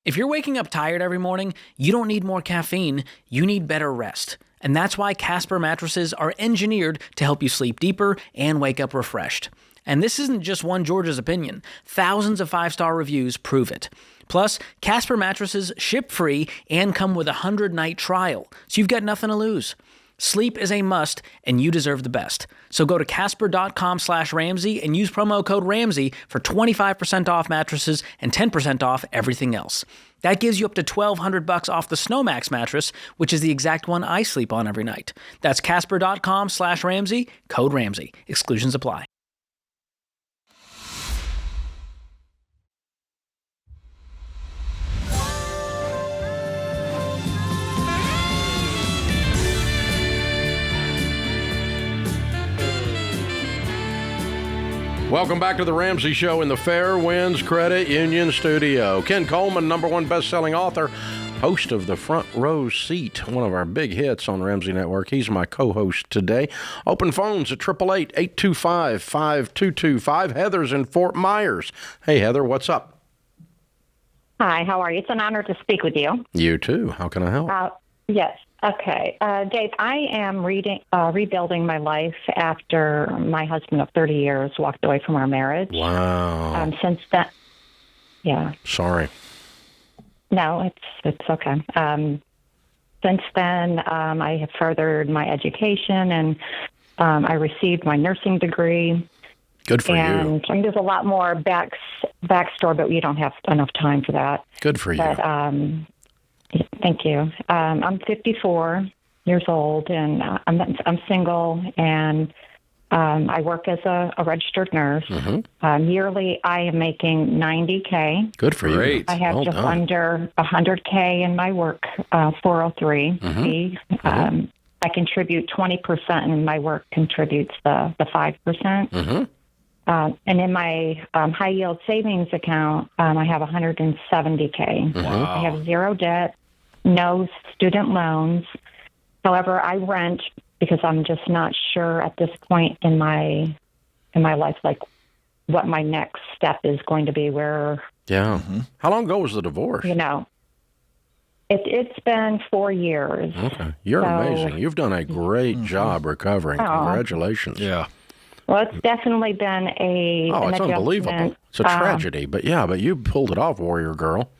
If you're waking up tired every morning, you don't need more caffeine, you need better rest. And that's why Casper mattresses are engineered to help you sleep deeper and wake up refreshed. And this isn't just one George's opinion. Thousands of 5-star reviews prove it. Plus, Casper mattresses ship free and come with a 100-night trial, so you've got nothing to lose. Sleep is a must, and you deserve the best. So go to Casper.com/Ramsey and use promo code Ramsey for 25% off mattresses and 10% off everything else. That gives you up to $1,200 off the SnowMax mattress, which is the exact one I sleep on every night. That's Casper.com/Ramsey, code Ramsey. Exclusions apply. Welcome back to the Ramsey Show in the Fair Winds Credit Union studio. Ken Coleman, #1 best-selling author, host of The Front Row Seat, one of our big hits on the Ramsey Network. He's my co-host today. Open phones at 888-825-5225. Heather's in Fort Myers. Hey, Heather, what's up? Hi, how are you? It's an honor to speak with you. You too. How can I help? Yes. Okay. Dave, I am rebuilding my life after my husband of 30 years walked away from our marriage. Wow. Since then, yeah. Sorry. No, it's okay. Since then, I have furthered my education, and I received my nursing degree. Good for you. And there's a lot more backstory, but we don't have enough time for that. Good for you. But Thank you. I'm 54 years old, and I'm single, and I work as a registered nurse. Yearly, I am making $90K. Good for you. I have just under $100K in my work 403. I contribute 20%, and my work contributes the 5%. And in my high yield savings account, I have $170K. I have zero debt, no student loans. However, I rent because I'm just not sure at this point in my life, like what my next step is going to be. Where How long ago was the divorce? It's been 4 years. Okay, you're amazing. You've done a great job recovering. Congratulations. Yeah. Well, it's definitely been it's unbelievable. It's a tragedy, but you pulled it off, warrior girl.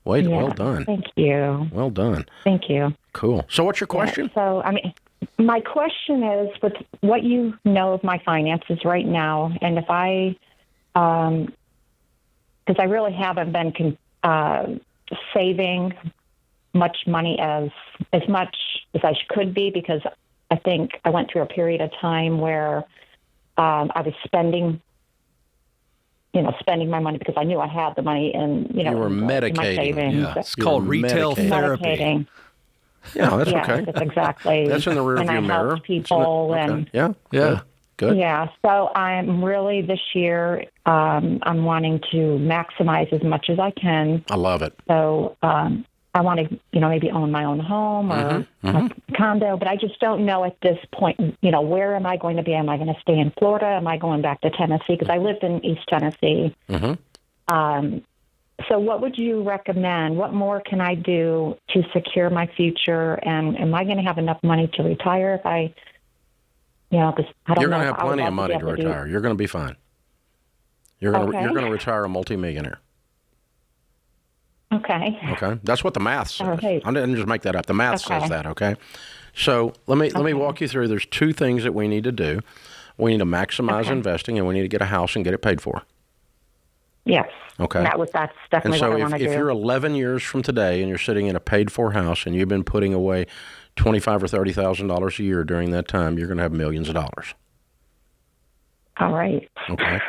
Well done. Thank you. Well done. Thank you. Cool. So what's your question? So, my question is, with what you know of my finances right now, and if I, because I really haven't been saving much money as much as I could be, because I think I went through a period of time where I was spending my money because I knew I had the money, and you were medicating. My savings. It's called retail therapy. Medicating. Yeah, that's okay. That's exactly. That's in the rearview mirror. Help people and good. Yeah, so I'm really this year I'm wanting to maximize as much as I can. I love it. So I want to maybe own my own home or a condo, but I just don't know at this point. Where am I going to be? Am I going to stay in Florida? Am I going back to Tennessee? Because I lived in East Tennessee. So what would you recommend? What more can I do to secure my future? And am I going to have enough money to retire if I, because I don't know. You're going to have plenty of money to retire. You're going to be fine. You're going to retire a multimillionaire. Okay. Okay. That's what the math says. Okay. I didn't just make that up. The math says that, okay? So let me walk you through. There's two things that we need to do. We need to maximize investing, and we need to get a house and get it paid for. Yes. Okay. That's definitely what I want to do. And so if you're 11 years from today and you're sitting in a paid-for house and you've been putting away $25,000 or $30,000 a year during that time, you're going to have millions of dollars. All right. Okay.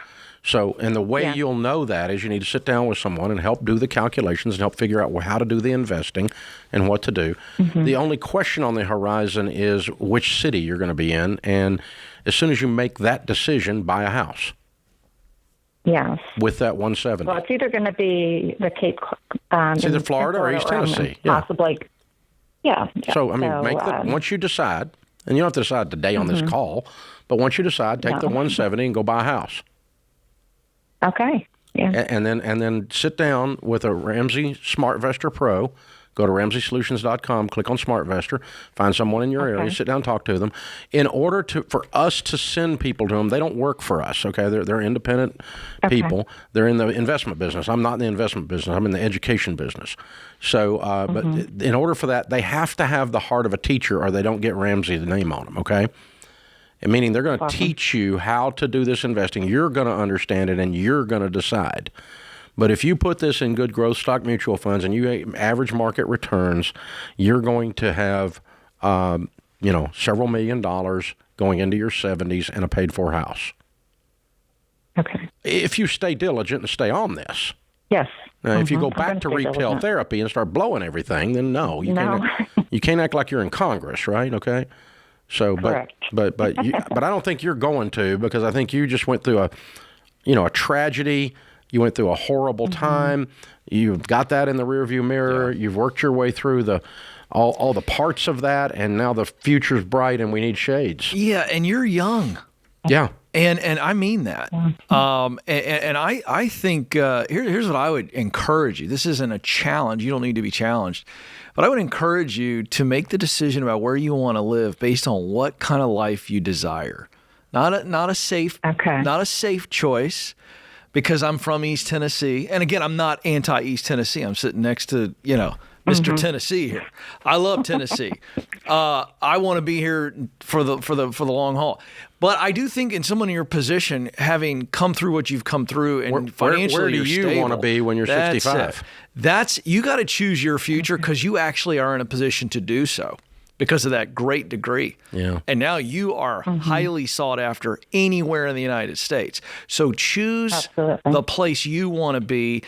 So, and the way you'll know that is you need to sit down with someone and help do the calculations and help figure out how to do the investing and what to do. The only question on the horizon is which city you're going to be in, and as soon as you make that decision, buy a house. Yes. With that 170. Well, it's either going to be the Cape. It's either Florida or East Tennessee. Possibly. Yeah. So, once you decide, and you don't have to decide today on this call, but once you decide, take the 170 and go buy a house. Okay. Yeah. And then sit down with a Ramsey SmartVestor Pro. Go to RamseySolutions.com, click on SmartVestor, find someone in your area, sit down, talk to them. In order for us to send people to them, they don't work for us, okay? They're independent people. They're in the investment business. I'm not in the investment business. I'm in the education business. So, but in order for that, they have to have the heart of a teacher or they don't get Ramsey the name on them, okay? And meaning they're going to teach you how to do this investing. You're going to understand it and you're going to decide. But if you put this in good growth stock mutual funds and you average market returns, you're going to have, several $1 million going into your 70s and a paid-for house. Okay. If you stay diligent and stay on this. Yes. Now, if you go back to retail therapy and start blowing everything, then you can't act like you're in Congress, right? Okay. So, correct. but I don't think you're going to, because I think you just went through a tragedy. You went through a horrible time. You've got that in the rearview mirror. You've worked your way through all the parts of that, and now the future's bright, and we need shades. Yeah, and you're young. Yeah, and I mean that. And I think here's what I would encourage you. This isn't a challenge. You don't need to be challenged, but I would encourage you to make the decision about where you want to live based on what kind of life you desire. Not a safe choice. Because I'm from East Tennessee, and again, I'm not anti-East Tennessee. I'm sitting next to, Mr. Tennessee here. I love Tennessee. I want to be here for the long haul. But I do think in someone in your position, having come through what you've come through and financially where do you want to be when you're 65? You got to choose your future because you actually are in a position to do so because of that great degree. Yeah. And now you are highly sought after anywhere in the United States. So choose the place you want to be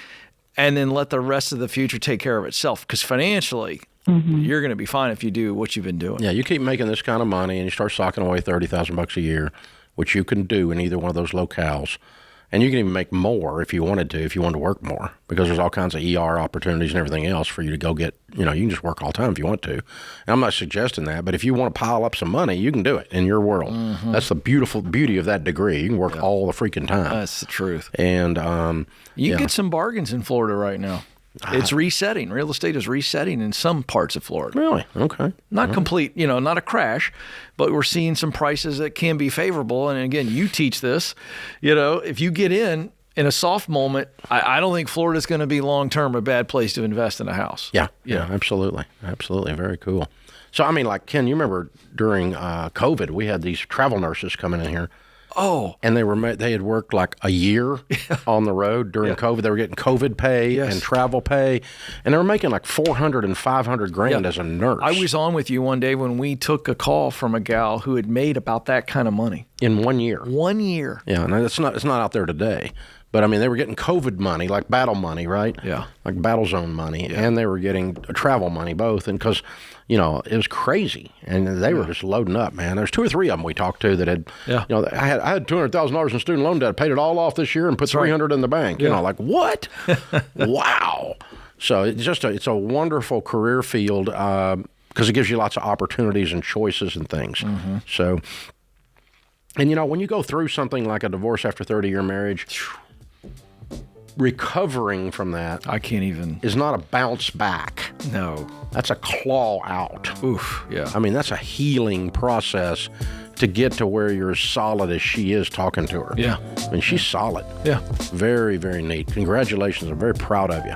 and then let the rest of the future take care of itself because financially – you're going to be fine if you do what you've been doing. Yeah, you keep making this kind of money and you start socking away $30,000 a year, which you can do in either one of those locales. And you can even make more if you wanted to work more because there's all kinds of ER opportunities and everything else for you to go get, you can just work all the time if you want to. And I'm not suggesting that, but if you want to pile up some money, you can do it in your world. That's the beauty of that degree. You can work all the freaking time. That's the truth. And you can get some bargains in Florida right now. It's resetting. Real estate is resetting in some parts of Florida. Really? Okay. Not complete, not a crash, but we're seeing some prices that can be favorable. And again, you teach this, if you get in a soft moment, I don't think Florida's going to be long-term a bad place to invest in a house. Yeah, absolutely. Absolutely. Very cool. So, I mean, like, Ken, you remember during COVID, we had these travel nurses coming in here. Oh. And they had worked like a year on the road during COVID. They were getting COVID pay and travel pay. And they were making like $400,000 and $500,000 as a nurse. I was on with you one day when we took a call from a gal who had made about that kind of money. In 1 year. 1 year. Yeah, and it's not out there today. But, I mean, they were getting COVID money, like battle money, right? Yeah. Like battle zone money. Yeah. And they were getting travel money both. And because, it was crazy. And they were just loading up, man. There's 2 or 3 of them we talked to that had, I had $200,000 in student loan debt, paid it all off this year and put $300 in the bank. Like, what? Wow. So it's a wonderful career field because it gives you lots of opportunities and choices and things. So, and, when you go through something like a divorce after 30-year marriage, recovering from that is not a bounce back. No. That's a claw out. Oof, yeah. I mean, that's a healing process to get to where you're as solid as she is talking to her. Yeah. I mean, she's solid. Yeah. Very, very neat. Congratulations. I'm very proud of you.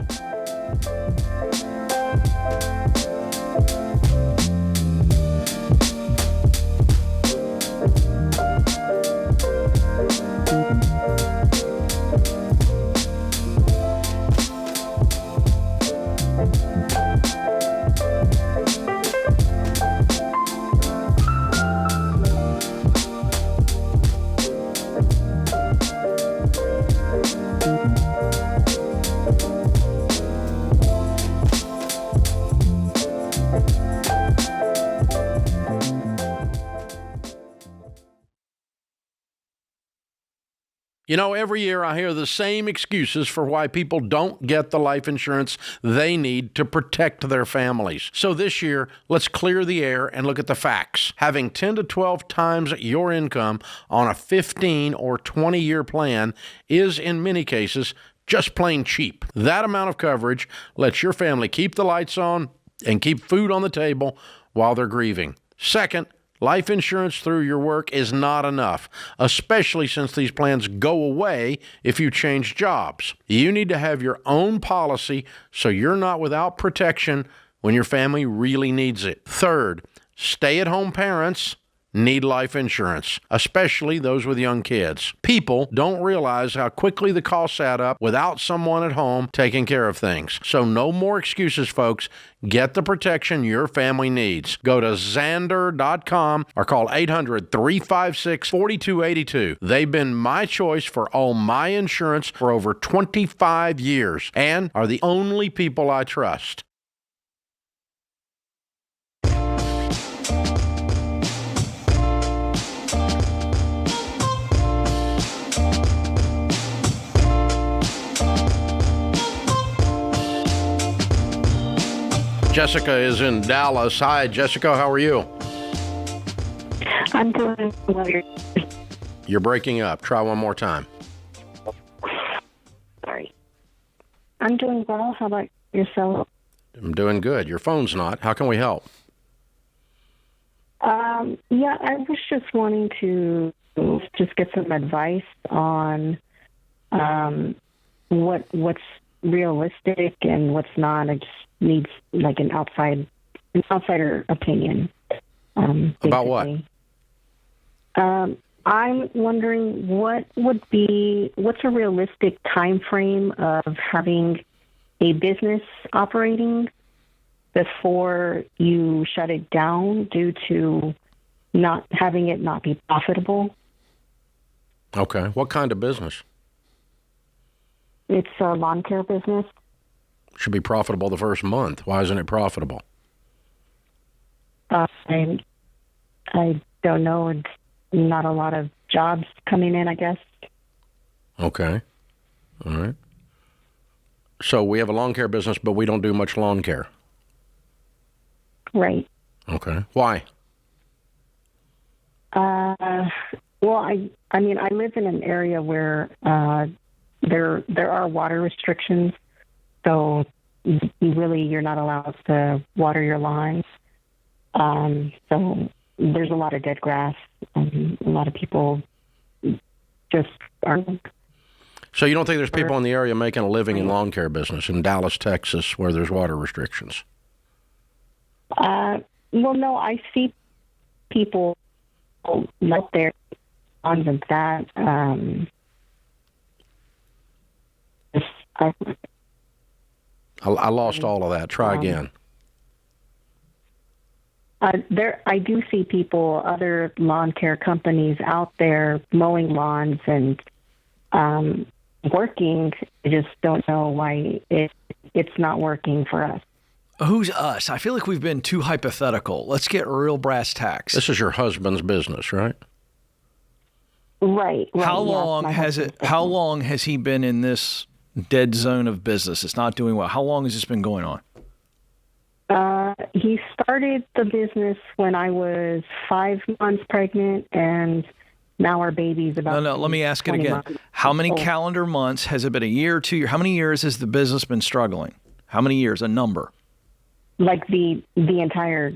Every year I hear the same excuses for why people don't get the life insurance they need to protect their families. So this year, let's clear the air and look at the facts. Having 10 to 12 times your income on a 15 or 20-year plan is, in many cases, just plain cheap. That amount of coverage lets your family keep the lights on and keep food on the table while they're grieving. Second, life insurance through your work is not enough, especially since these plans go away if you change jobs. You need to have your own policy so you're not without protection when your family really needs it. Third, stay-at-home parents need life insurance, especially those with young kids. People don't realize how quickly the costs add up without someone at home taking care of things. So no more excuses, folks. Get the protection your family needs. Go to Xander.com or call 800-356-4282. They've been my choice for all my insurance for over 25 years and are the only people I trust. Jessica is in Dallas. Hi, Jessica. How are you? I'm doing well. You're breaking up. Try one more time. Sorry. I'm doing well. How about yourself? I'm doing good. Your phone's not. How can we help? Yeah, I was just wanting to just get some advice on what's realistic and what's not. I just need like an outsider opinion. About what? I'm wondering what's a realistic time frame of having a business operating before you shut it down due to not having it not be profitable? Okay. What kind of business? It's a lawn care business. Should be profitable the first month. Why isn't it profitable? I don't know. It's not a lot of jobs coming in, I guess. Okay. All right. So we have a lawn care business, but we don't do much lawn care. Right. Okay. Why? Well, I mean, I live in an area where there are water restrictions, so you're not allowed to water your lawns. So there's a lot of dead grass, and a lot of people just aren't. So you don't think there's people in the area making a living in lawn care business in Dallas, Texas, where there's water restrictions? Well, no, I see people out there on that. I lost all of that. Try again. I do see people, other lawn care companies out there mowing lawns and working. I just don't know why it's not working for us. Who's us? I feel like we've been too hypothetical. Let's get real brass tacks. This is your husband's business, right? Right. How long has he been in this dead zone of business? It's not doing well. How long has this been going on? He started the business when I was 5 months pregnant, and now our baby's about. No. Let me ask it again. months. How many calendar months has it been? A year, 2 years? How many years has the business been struggling? How many years? A number. Like the entire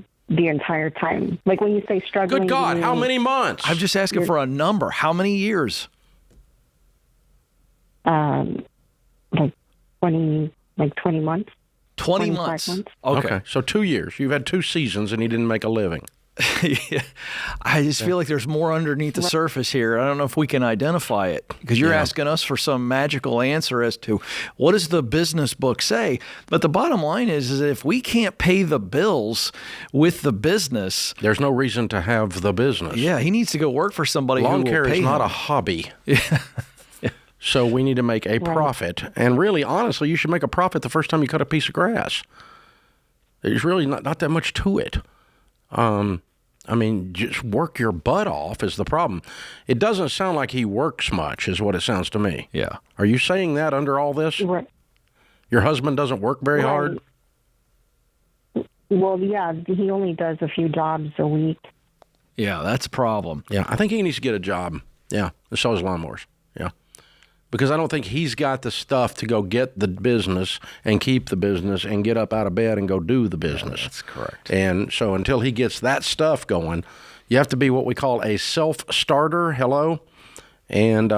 time. Like when you say struggling. Good God! How many months? I'm just asking for a number. How many years? Like 20 months. 20 months. Okay. So 2 years. You've had 2 seasons and he didn't make a living. Yeah. I just feel like there's more underneath the surface here. I don't know if we can identify it because you're asking us for some magical answer as to what does the business book say. But the bottom line is that if we can't pay the bills with the business, there's no reason to have the business. Yeah, he needs to go work for somebody who will pay him. Lawn care is not a hobby. Yeah. So we need to make a profit. And really, honestly, you should make a profit the first time you cut a piece of grass. There's really not that much to it. I mean, just work your butt off is the problem. It doesn't sound like he works much is what it sounds to me. Yeah. Are you saying that under all this? Right. Your husband doesn't work very hard? Well, yeah, he only does a few jobs a week. Yeah, that's a problem. Yeah, I think he needs to get a job. Yeah, and so his lawnmowers. Yeah. Because I don't think he's got the stuff to go get the business and keep the business and get up out of bed and go do the business. That's correct. And so until he gets that stuff going, you have to be what we call a self-starter. Hello? And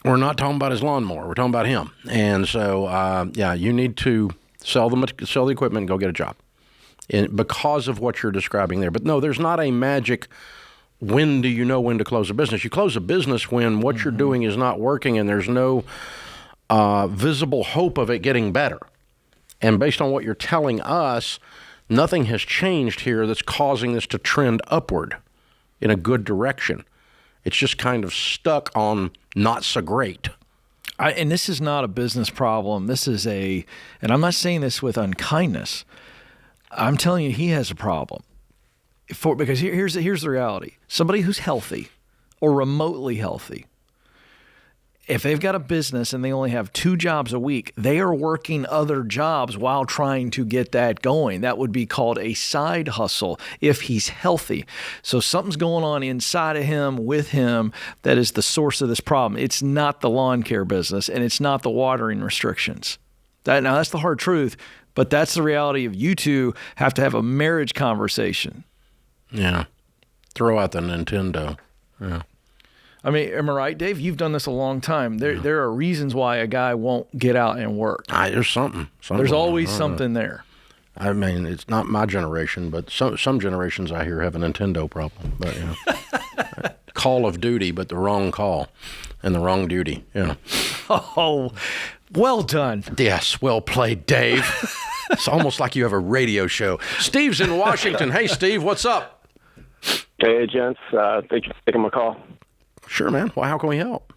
we're not talking about his lawnmower. We're talking about him. And so, you need to sell the equipment and go get a job because of what you're describing there. But no, there's not a magic. When do you know when to close a business? You close a business when what you're doing is not working and there's no visible hope of it getting better. And based on what you're telling us, nothing has changed here that's causing this to trend upward in a good direction. It's just kind of stuck on not so great. And this is not a business problem. This is and I'm not saying this with unkindness. I'm telling you, he has a problem. Because here's the reality. Somebody who's healthy or remotely healthy, if they've got a business and they only have 2 jobs a week, they are working other jobs while trying to get that going. That would be called a side hustle if he's healthy. So something's going on inside of him, with him, that is the source of this problem. It's not the lawn care business and it's not the watering restrictions. Now that's the hard truth, but that's the reality of you two have to have a marriage conversation. Yeah. Throw out the Nintendo. Yeah. I mean, am I right, Dave? You've done this a long time. There are reasons why a guy won't get out and work. There's something There's always something there. I mean, it's not my generation, but some generations I hear have a Nintendo problem. But Call of Duty, but the wrong call and the wrong duty. Yeah. Oh, well done. Yes, well played, Dave. It's almost like you have a radio show. Steve's in Washington. Hey, Steve, what's up? Hey, gents. Thank you for taking my call. Sure, man. Well, how can we help?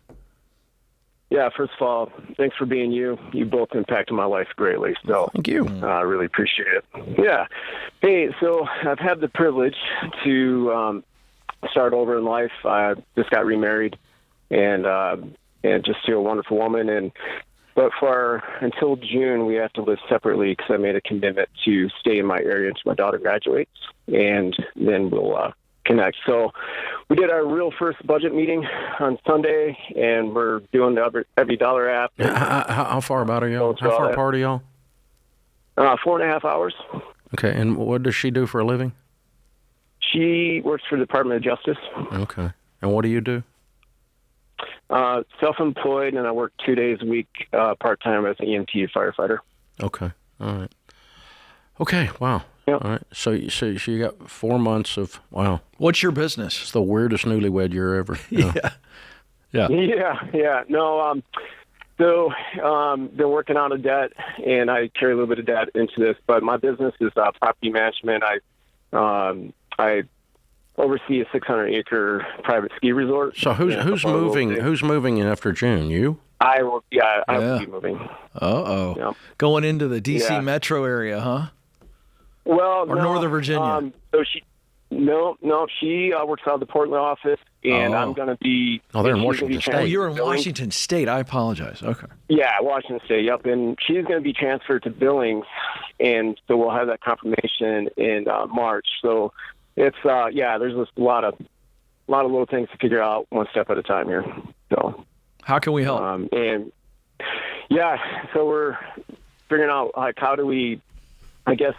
Yeah, first of all, thanks for being you. You both impacted my life greatly. So thank you. I really appreciate it. Yeah. Hey, so I've had the privilege to start over in life. I just got remarried and just to a wonderful woman. But until June, we have to live separately because I made a commitment to stay in my area until my daughter graduates, and then we'll connect. So we did our real first budget meeting on Sunday, and we're doing the EveryDollar app. How far about are y'all? How far apart are y'all? 4.5 hours. Okay, and what does she do for a living? She works for the Department of Justice. Okay, and what do you do? Self-employed, and I work 2 days a week part-time as an EMT firefighter. Okay, all right. Okay, wow. Yep. All right, so you got 4 months of, wow. What's your business? It's the weirdest newlywed year ever. Yeah. No, so been working out of debt, and I carry a little bit of debt into this, but my business is property management. I oversee a 600-acre private ski resort. So who's moving? Who's moving in after June? You? I will. Yeah, I will be moving. Yep. Going into the D.C. metro area, huh? Well, or Northern Virginia. So she works out of the Portland office, and I'm going to be. Oh, they're in Washington State. Oh, you're in Washington State. I apologize. Okay. Yeah, Washington State. Yep, and she's going to be transferred to Billings, and so we'll have that confirmation in March. So. It's there's just a lot of little things to figure out one step at a time here. So how can we help? So we're figuring out like how do we, I guess,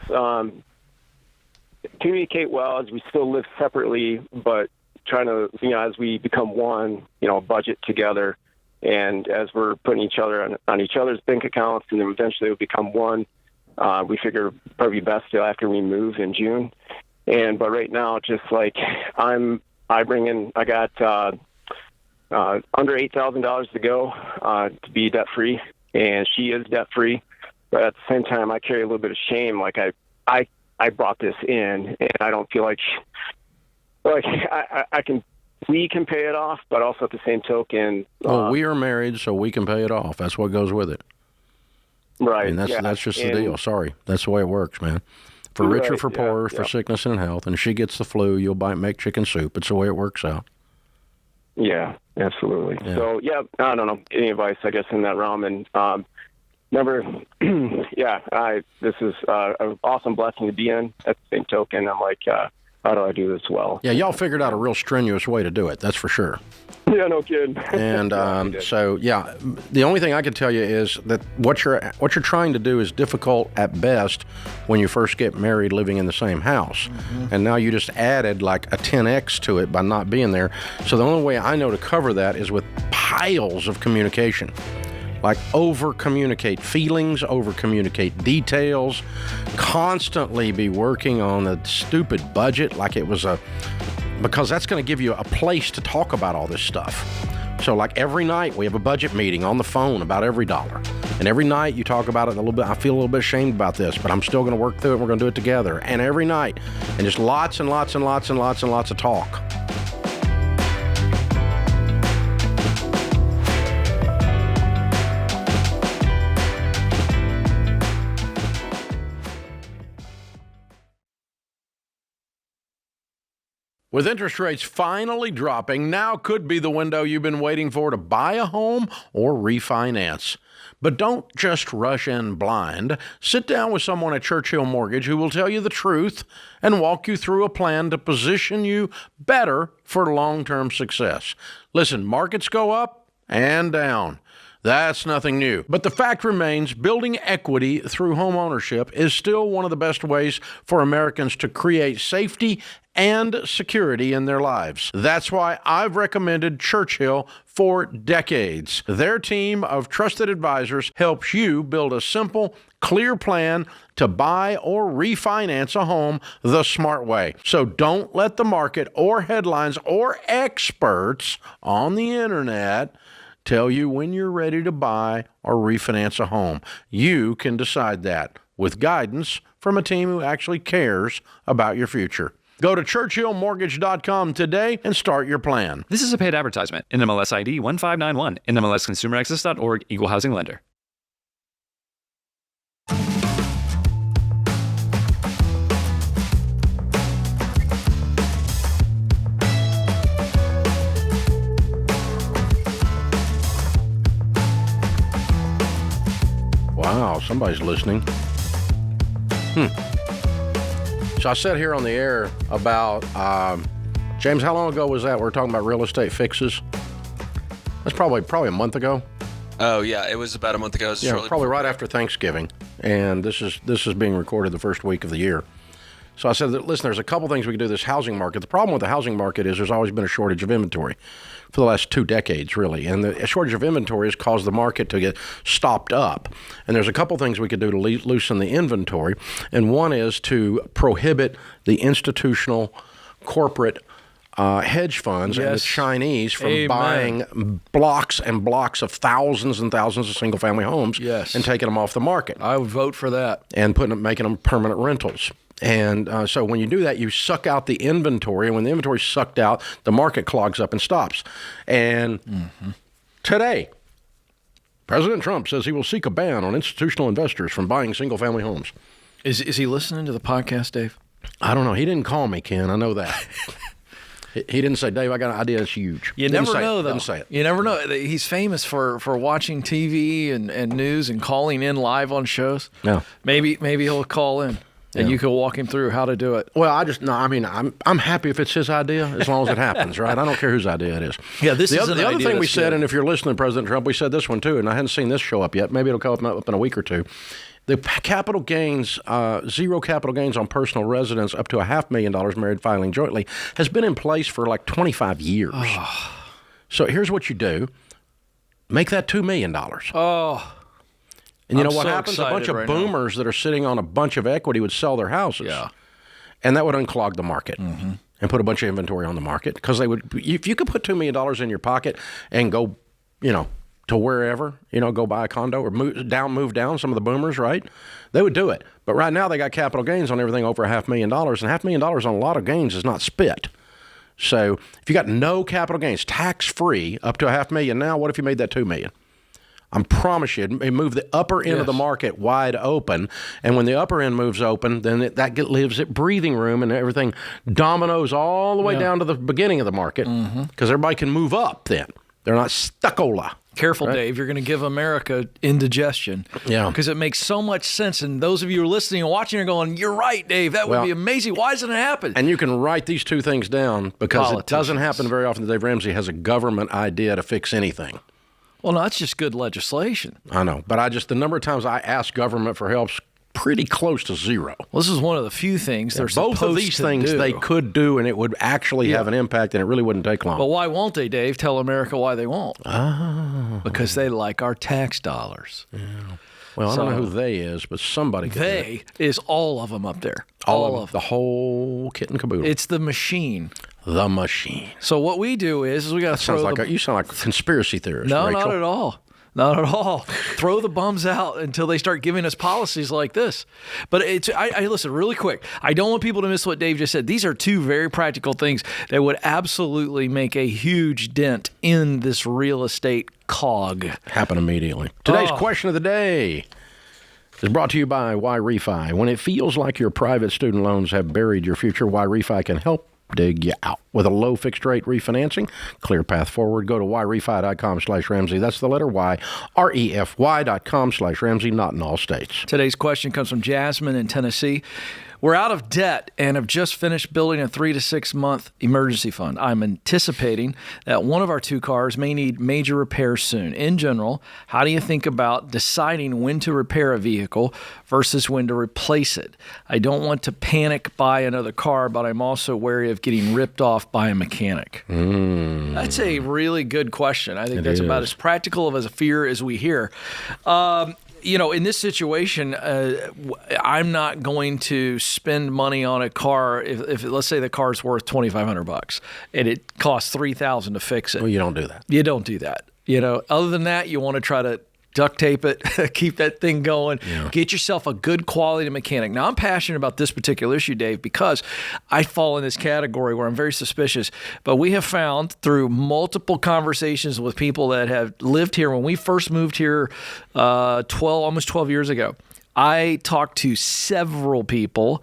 communicate well as we still live separately, but trying to as we become one, budget together, and as we're putting each other on each other's bank accounts, and then eventually we'll become one. We figure probably best after we move in June. But right now, just like I got under $8,000 to go to be debt free, and she is debt free. But at the same time, I carry a little bit of shame. Like I brought this in, and I don't feel like we can pay it off, but also at the same token. Well, we are married, so we can pay it off. That's what goes with it. Right. And that's just the deal. Sorry, that's the way it works, man. For richer, for poorer, for sickness and health. And if she gets the flu, you'll make chicken soup. It's the way it works out. Yeah, absolutely. Yeah. So, I don't know. Any advice, I guess, in that realm. And this is an awesome blessing to be in. At the same token, I'm like, how do I do this well? Yeah, y'all figured out a real strenuous way to do it. That's for sure. Yeah, no kidding. And the only thing I can tell you is that what you're trying to do is difficult at best when you first get married, living in the same house. Mm-hmm. And now you just added like a 10x to it by not being there. So the only way I know to cover that is with piles of communication. Like over-communicate feelings, over-communicate details, constantly be working on the stupid budget like it was because that's going to give you a place to talk about all this stuff. So like every night we have a budget meeting on the phone about EveryDollar. And every night you talk about it a little bit. I feel a little bit ashamed about this, but I'm still going to work through it. We're going to do it together. And every night. And just lots and lots and lots and lots and lots of talk. With interest rates finally dropping, now could be the window you've been waiting for to buy a home or refinance. But don't just rush in blind. Sit down with someone at Churchill Mortgage who will tell you the truth and walk you through a plan to position you better for long-term success. Listen, markets go up and down. That's nothing new. But the fact remains, building equity through home ownership is still one of the best ways for Americans to create safety and security in their lives. That's why I've recommended Churchill for decades. Their team of trusted advisors helps you build a simple, clear plan to buy or refinance a home the smart way. So don't let the market or headlines or experts on the internet tell you when you're ready to buy or refinance a home. You can decide that with guidance from a team who actually cares about your future. Go to ChurchillMortgage.com today and start your plan. This is a paid advertisement. NMLS ID 1591. NMLSConsumerAccess.org. Equal housing lender. Wow, somebody's listening. So I said here on the air about, James, how long ago was that? We're talking about real estate fixes. That's probably a month ago. Oh, yeah, it was about a month ago. Yeah, probably right after Thanksgiving. And this is being recorded the first week of the year. So I said, listen, there's a couple things we can do this housing market. The problem with the housing market is there's always been a shortage of inventory for the last 2 decades, really. And the shortage of inventory has caused the market to get stopped up. And there's a couple things we could do to loosen the inventory. And one is to prohibit the institutional corporate hedge funds and the Chinese from buying blocks and blocks of thousands and thousands of single-family homes and taking them off the market. I would vote for that. And making them permanent rentals. And so when you do that, you suck out the inventory. And when the inventory is sucked out, the market clogs up and stops. And today, President Trump says he will seek a ban on institutional investors from buying single-family homes. Is he listening to the podcast, Dave? I don't know. He didn't call me, Ken. I know that. He didn't say, Dave, I got an idea that's huge. You never know, though. Didn't say it. You never know. He's famous for watching TV and news and calling in live on shows. No. Maybe he'll call in. And you can walk him through how to do it. Well, I'm happy if it's his idea as long as it happens, right? I don't care whose idea it is. Yeah, the other thing we said, and if you're listening to President Trump, we said this one too, and I hadn't seen this show up yet. Maybe it'll come up in a week or two. The capital gains, zero capital gains on personal residence up to $500,000 married filing jointly has been in place for like 25 years. Oh. So here's what you do. Make that $2 million. Oh. And you know what happens? A bunch of boomers that are sitting on a bunch of equity would sell their houses. Yeah. And that would unclog the market and put a bunch of inventory on the market. Because if you could put $2 million in your pocket and go, to wherever, go buy a condo or move down some of the boomers, right? They would do it. But right now they got capital gains on everything over $500,000. And $500,000 on a lot of gains is not spit. So if you got no capital gains, tax-free, up to $500,000 now, what if you made that $2 million? I promise you, it moved the upper end of the market wide open. And when the upper end moves open, then that leaves it breathing room and everything dominoes all the way down to the beginning of the market because everybody can move up then. They're not stuccola. Careful, right? Dave. You're going to give America indigestion. Yeah. Because it makes so much sense. And those of you who are listening and watching are going, you're right, Dave. That would be amazing. Why doesn't it happen? And you can write these two things down because it doesn't happen very often that Dave Ramsey has a government idea to fix anything. Well, no, that's just good legislation. I know. But the number of times I ask government for help is pretty close to zero. Well, this is one of the few things they're supposed to do. Both of these things they could do, and it would actually have an impact, and it really wouldn't take long. But why won't they, Dave? Tell America why they won't. Oh. Because they like our tax dollars. Yeah. Well, I don't know who they is, but somebody could They is all of them up there. All of them. The whole kit and caboodle. It's the machine. The machine. So what we do is we got to throw you sound like a conspiracy theorist, No, Rachel. not at all. Not at all. Throw the bums out until they start giving us policies like this. But I listen, really quick. I don't want people to miss what Dave just said. These are two very practical things that would absolutely make a huge dent in this real estate cog. Happen immediately. Today's question of the day is brought to you by Why Refi. When it feels like your private student loans have buried your future, Why Refi can help dig you out. with a low fixed rate refinancing, clear path forward. Go to yrefi.com/Ramsey. That's the letter Y, REFY.com/Ramsey, not in all states. Today's question comes from Jasmine in Tennessee. We're out of debt and have just finished building a 3 to 6 month emergency fund. I'm anticipating that one of our 2 cars may need major repairs soon. In general, how do you think about deciding when to repair a vehicle versus when to replace it? I don't want to panic buy another car, but I'm also wary of getting ripped off by a mechanic. That's a really good question. I think that's about as practical of a fear as we hear. In this situation, I'm not going to spend money on a car if let's say the car's worth $2,500 and it costs $3,000 to fix it. Well, you don't do that. You don't do that. Other than that, you want to try to duct tape it, keep that thing going, get yourself a good quality mechanic. Now, I'm passionate about this particular issue, Dave, because I fall in this category where I'm very suspicious. But we have found through multiple conversations with people that have lived here, when we first moved here almost 12 years ago, I talked to several people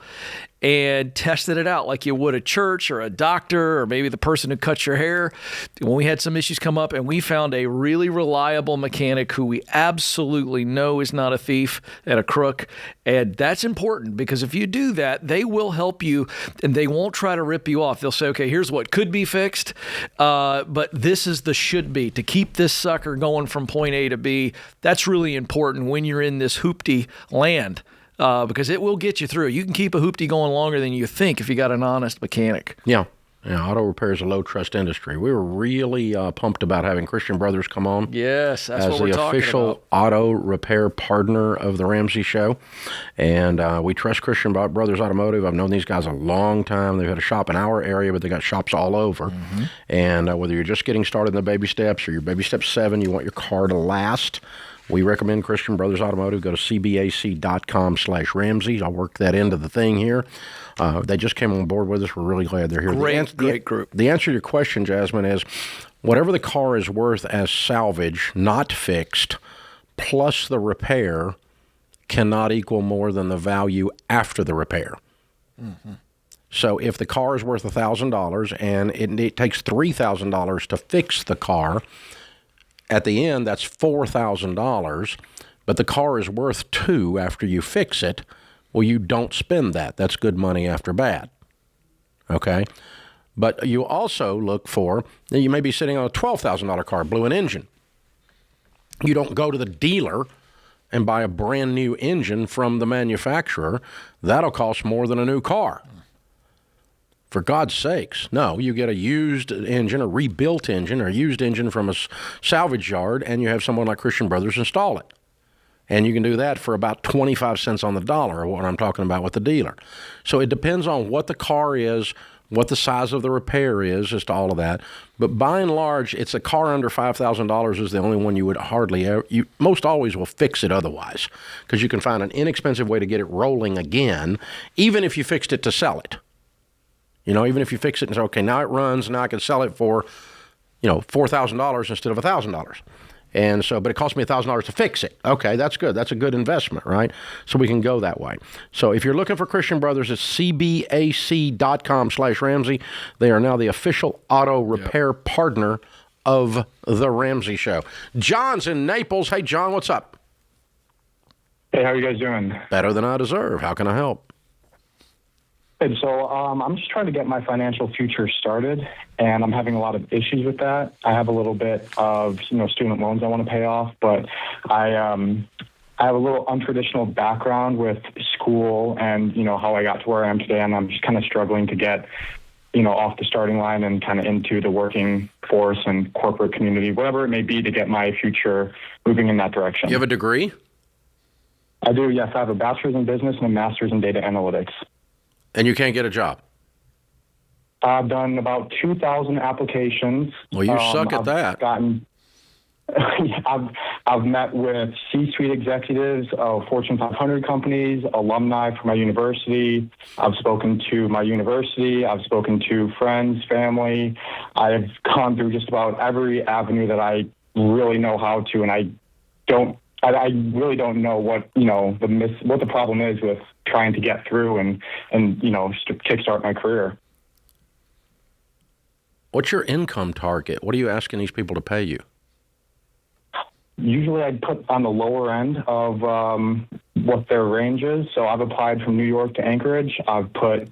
and tested it out like you would a church or a doctor or maybe the person who cuts your hair. When we had some issues come up, and we found a really reliable mechanic who we absolutely know is not a thief and a crook. And that's important, because if you do that, they will help you and they won't try to rip you off. They'll say, okay, here's what could be fixed, but this is the should be to keep this sucker going from point A to B. That's really important when you're in this hoopty land. Because it will get you through. You can keep a hoopty going longer than you think if you got an honest mechanic. Yeah. Auto repair is a low-trust industry. We were really pumped about having Christian Brothers come on. Yes, that's what we're talking about. As the official auto repair partner of the Ramsey Show. And we trust Christian Brothers Automotive. I've known these guys a long time. They've had a shop in our area, but they got shops all over. And whether you're just getting started in the baby steps or you're baby step 7, you want your car to last, we recommend Christian Brothers Automotive. Go to cbac.com/Ramsey. I'll work that into the thing here. They just came on board with us. We're really glad they're here. Great group. The answer to your question, Jasmine, is whatever the car is worth as salvage, not fixed, plus the repair, cannot equal more than the value after the repair. So if the car is worth $1,000 and it takes $3,000 to fix the car, at the end, that's $4,000, but the car is worth $2,000 after you fix it. Well, you don't spend that. That's good money after bad. Okay? But you also look for, you may be sitting on a $12,000 car, blew an engine. You don't go to the dealer and buy a brand new engine from the manufacturer. That'll cost more than a new car. For God's sakes, no, you get a used engine, a rebuilt engine, or a used engine from a salvage yard, and you have someone like Christian Brothers install it. And you can do that for about 25 cents on the dollar, what I'm talking about with the dealer. So it depends on what the car is, what the size of the repair is, as to all of that. But by and large, it's a car under $5,000 is the only one you would hardly ever, you most always will fix it otherwise, because you can find an inexpensive way to get it rolling again, even if you fixed it to sell it. Even if you fix it and say, okay, now it runs, now I can sell it for, $4,000 instead of $1,000. And so, but it cost me $1,000 to fix it. Okay, that's good. That's a good investment, right? So we can go that way. So if you're looking for Christian Brothers, it's cbac.com/Ramsey. They are now the official auto repair partner of the Ramsey Show. John's in Naples. Hey, John, what's up? Hey, how are you guys doing? Better than I deserve. How can I help? And so I'm just trying to get my financial future started, and I'm having a lot of issues with that. I have a little bit of student loans I want to pay off, but I have a little untraditional background with school and how I got to where I am today, and I'm just kind of struggling to get off the starting line and kind of into the working force and corporate community, whatever it may be, to get my future moving in that direction. You have a degree? I do, yes. I have a bachelor's in business and a master's in data analytics. And you can't get a job? I've done about 2,000 applications. Well, you suck at that. I've met with C-suite executives of Fortune 500 companies, alumni from my university. I've spoken to my university. I've spoken to friends, family. I've gone through just about every avenue that I really know how to, and I really don't know what the problem is with trying to get through and kickstart my career. What's your income target? What are you asking these people to pay you? Usually I'd put on the lower end of what their range is. So I've applied from New York to Anchorage. I've put,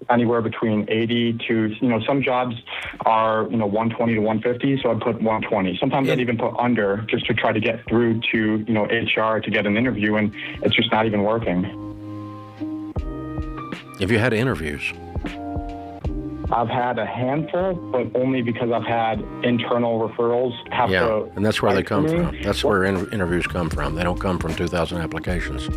anywhere between 80 to, some jobs are, 120 to 150. So I'd put 120. Sometimes I'd even put under just to try to get through to, HR to get an interview, and it's just not even working. Have you had interviews? I've had a handful, but only because I've had internal referrals and that's where they come from. That's where interviews come from. They don't come from 2,000 applications.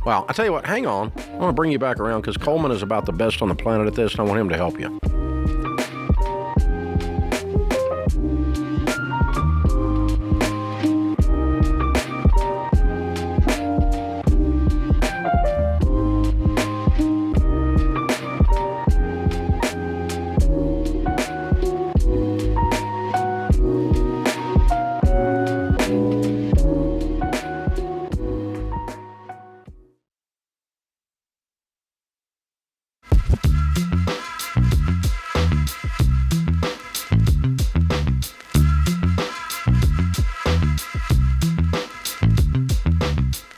Well, I tell you what, hang on. I want to bring you back around because Coleman is about the best on the planet at this, and I want him to help you.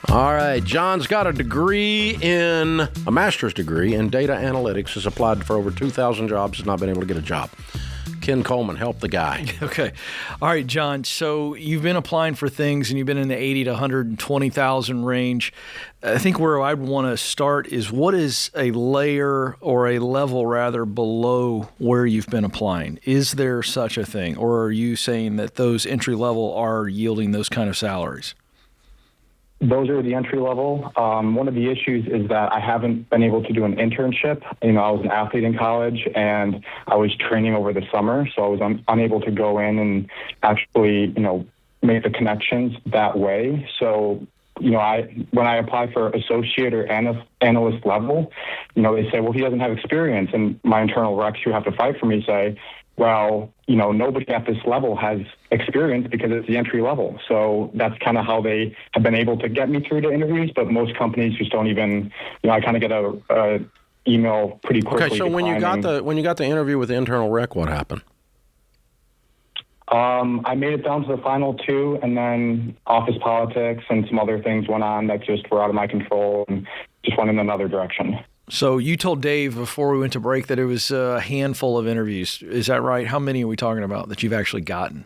All right, John's got a master's degree in data analytics, has applied for over 2,000 jobs, has not been able to get a job. Ken Coleman, help the guy. Okay. All right, John. So you've been applying for things and you've been in the 80 to 120,000 range. I think where I'd want to start is what is a layer or a level rather below where you've been applying? Is there such a thing? Or are you saying that those entry level are yielding those kind of salaries? Those are the entry level. One of the issues is that I haven't been able to do an internship. I was an athlete in college and I was training over the summer, so I was unable to go in and actually, make the connections that way. So, when I apply for associate or analyst level, they say, well, he doesn't have experience. And my internal recs who have to fight for me say, well, nobody at this level has experience because it's the entry level. So that's kind of how they have been able to get me through to interviews. But most companies just don't even, I kind of get a email pretty quickly. Okay, so when you got the interview with the internal rec, what happened? I made it down to the final two, and then office politics and some other things went on that just were out of my control and just went in another direction. So you told Dave before we went to break that it was a handful of interviews. Is that right? How many are we talking about that you've actually gotten?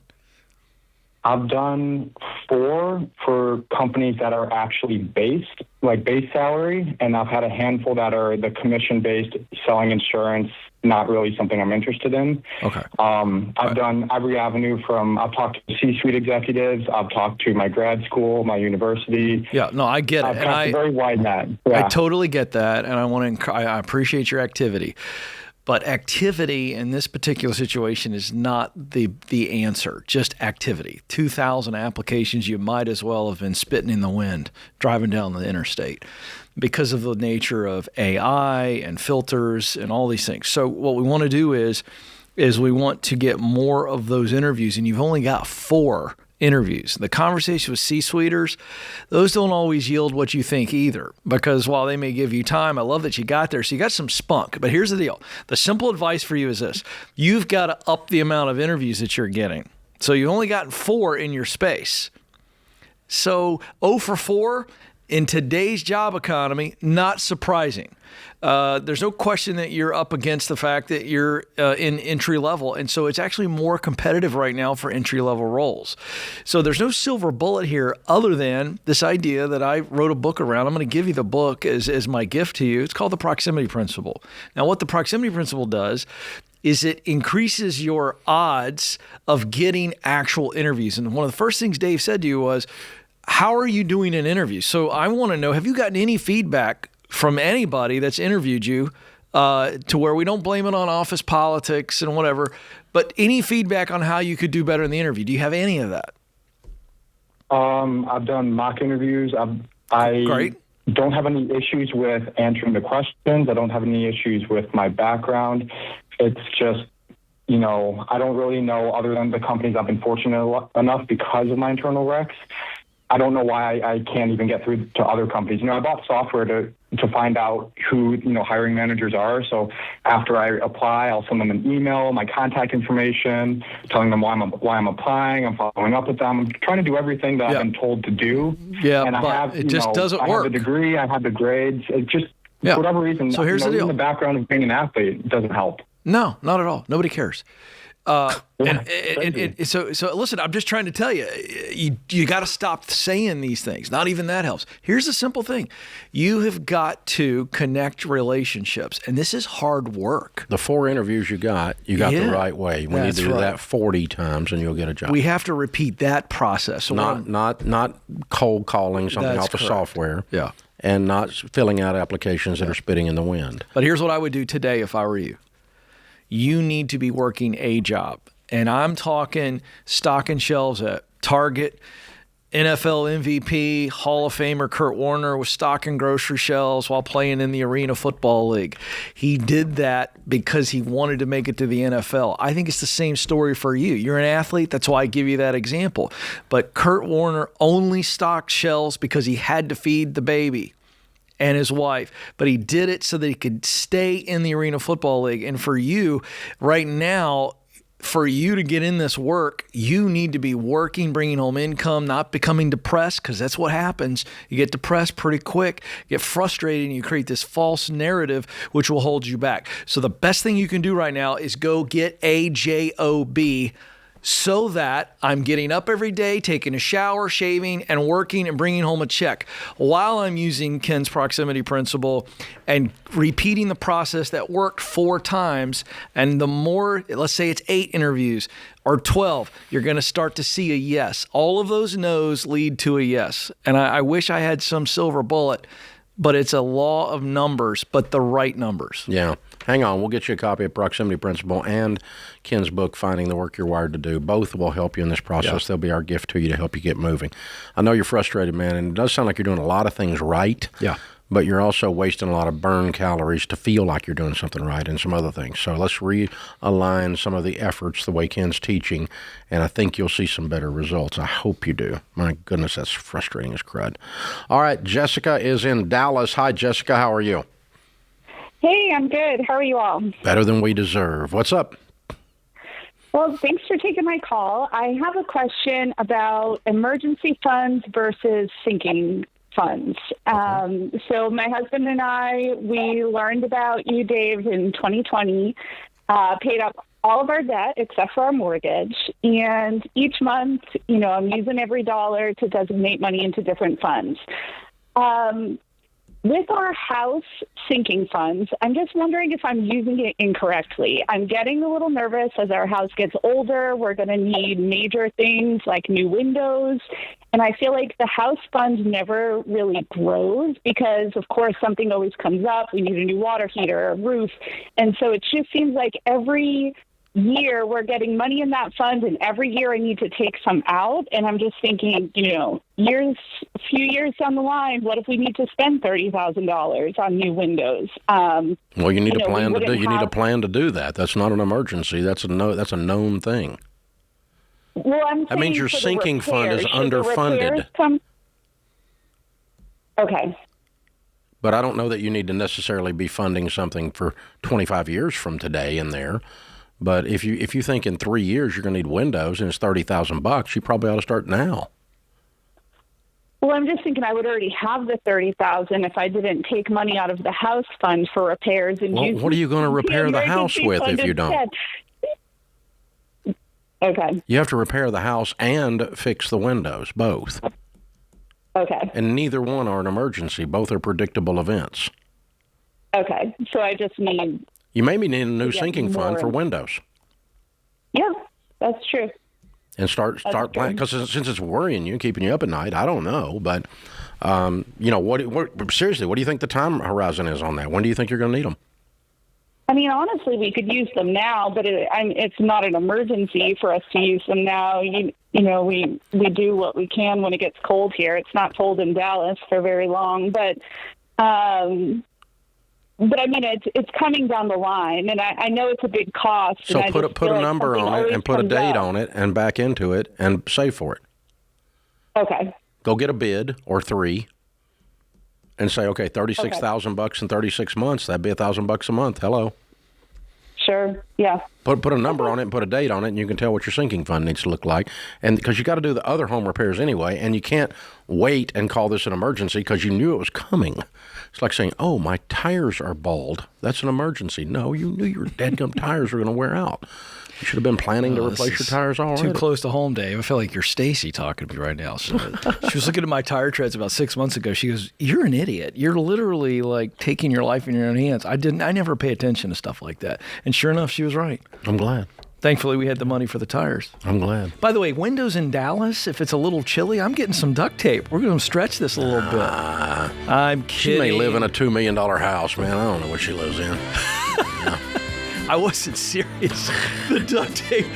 I've done 4 for companies that are actually base salary, and I've had a handful that are the commission-based, selling insurance, not really something I'm interested in. Okay. I've done every avenue I've talked to C-suite executives, I've talked to my grad school, my university. Yeah, no, I get it. I've cast a very wide net. Yeah. I totally get that, and I appreciate your activity. But activity in this particular situation is not the answer, just activity. 2,000 applications, you might as well have been spitting in the wind driving down the interstate because of the nature of AI and filters and all these things. So what we want to do is we want to get more of those interviews, and you've only got 4 interviews. The conversation with C-suiters, those don't always yield what you think either, because while they may give you time, I love that you got there. So you got some spunk. But here's the deal. The simple advice for you is this. You've got to up the amount of interviews that you're getting. So you've only gotten 4 in your space. So 0 for 4 in today's job economy, not surprising. There's no question that you're up against the fact that you're in entry level. And so it's actually more competitive right now for entry level roles. So there's no silver bullet here other than this idea that I wrote a book around. I'm going to give you the book as my gift to you. It's called The Proximity Principle. Now, what the Proximity Principle does is it increases your odds of getting actual interviews. And one of the first things Dave said to you was, how are you doing in interviews? So I want to know, have you gotten any feedback from anybody that's interviewed you to where we don't blame it on office politics and whatever, but any feedback on how you could do better in the interview? Do you have any of that? I've done mock interviews. I don't have any issues with answering the questions. I don't have any issues with my background. It's just, I don't really know, other than the companies I've been fortunate enough because of my internal recs. I don't know why I can't even get through to other companies. I bought software to to find out who, hiring managers are. So after I apply, I'll send them an email, my contact information, telling them why I'm applying. I'm following up with them. I'm trying to do everything that I've been told to do. Yeah, and but it just doesn't work. I have the degree, I have the grades. It just, for whatever reason, so here's the deal. Even the background of being an athlete doesn't help. No, not at all. Nobody cares. So listen, I'm just trying to tell you, you got to stop saying these things. Not even that helps. Here's a simple thing. You have got to connect relationships, and this is hard work. The 4 interviews you got the right way. We need to do that 40 times, and you'll get a job. We have to repeat that process. So not cold calling something off of software. Yeah. And not filling out applications that are spitting in the wind. But here's what I would do today if I were you. You need to be working a job. And I'm talking stocking shelves at Target. NFL MVP, Hall of Famer Kurt Warner was stocking grocery shelves while playing in the Arena Football League. He did that because he wanted to make it to the NFL. I think it's the same story for you. You're an athlete. That's why I give you that example. But Kurt Warner only stocked shelves because he had to feed the baby and his wife, but he did it so that he could stay in the Arena Football League. And for you right now, for you to get in this work, you need to be working, bringing home income, not becoming depressed, because that's what happens. You get depressed pretty quick, get frustrated, and you create this false narrative which will hold you back. So the best thing you can do right now is go get a job, so that I'm getting up every day, taking a shower, shaving, and working and bringing home a check while I'm using Ken's proximity principle and repeating the process that worked 4 times. And the more, let's say it's 8 interviews or 12, you're going to start to see a yes. All of those no's lead to a yes. And I wish I had some silver bullet, but it's a law of numbers, but the right numbers. Yeah. Hang on. We'll get you a copy of Proximity Principle and Ken's book, Finding the Work You're Wired to Do. Both will help you in this process. They'll be our gift to you to help you get moving. I know you're frustrated, man, and it does sound like you're doing a lot of things right. Yeah. But you're also wasting a lot of burn calories to feel like you're doing something right and some other things. So let's realign some of the efforts the way Ken's teaching, and I think you'll see some better results. I hope you do. My goodness, that's frustrating as crud. All right, Jessica is in Dallas. Hi, Jessica. How are you? Hey, I'm good. How are you all? Better than we deserve. What's up? Well, thanks for taking my call. I have a question about emergency funds versus sinking funds. So my husband and I, we learned about you, Dave, in 2020, paid up all of our debt except for our mortgage. And each month, I'm using EveryDollar to designate money into different funds. With our house sinking funds, I'm just wondering if I'm using it incorrectly. I'm getting a little nervous as our house gets older. We're going to need major things like new windows. And I feel like the house fund never really grows because, of course, something always comes up. We need a new water heater, a roof. And so it just seems like every year we're getting money in that fund, and every year I need to take some out. And I'm just thinking, a few years down the line, what if we need to spend $30,000 on new windows? Well, you need a plan to do. You need a plan to do that. That's not an emergency. That's a known thing. Well, that means your sinking fund is underfunded. Okay. But I don't know that you need to necessarily be funding something for 25 years from today in there. But if you think in 3 years you're going to need windows and it's $30,000, you probably ought to start now. Well, I'm just thinking I would already have the $30,000 if I didn't take money out of the house fund for repairs. And what are you going to repair the house with if you don't? Okay. You have to repair the house and fix the windows, both. Okay. And neither one are an emergency. Both are predictable events. Okay. So I just need... You maybe need a new sinking fund for windows. Yeah, that's true. And start planning, because since it's worrying you, keeping you up at night, I don't know. But, seriously, what do you think the time horizon is on that? When do you think you're going to need them? I mean, honestly, we could use them now, but it's not an emergency for us to use them now. We do what we can when it gets cold here. It's not cold in Dallas for very long, but I mean, it's coming down the line, and I know it's a big cost. So put a number on it and put a date on it and back into it and save for it. Okay. Go get a bid or 3 and say, okay, $36,000 in 36 months. That'd be $1,000 a month. Hello. Sure. Yeah. Put a number on it and put a date on it, and you can tell what your sinking fund needs to look like. And because you got to do the other home repairs anyway, and you can't wait and call this an emergency because you knew it was coming. It's like saying, "Oh, my tires are bald. That's an emergency." No, you knew your dadgum tires were going to wear out. You should have been planning to replace your tires already. Too close to home, Dave. I feel like you're Stacy talking to me right now. So she was looking at my tire treads about 6 months ago. She goes, "You're an idiot. You're literally like taking your life in your own hands." I never pay attention to stuff like that. And sure enough, she was right. I'm glad. Thankfully, we had the money for the tires. I'm glad. By the way, windows in Dallas, if it's a little chilly, I'm getting some duct tape. We're going to stretch this a little bit. I'm kidding. She may live in a $2 million house, man. I don't know what she lives in. I wasn't serious. The duct tape.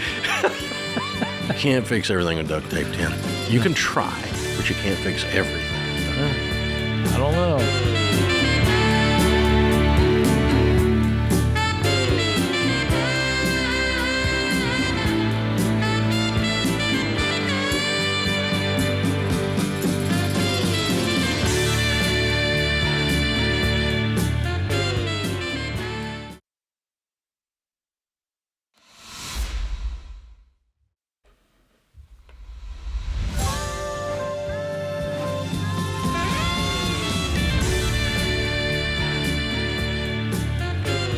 You can't fix everything with duct tape, Tim. You can try, but you can't fix everything. I don't know.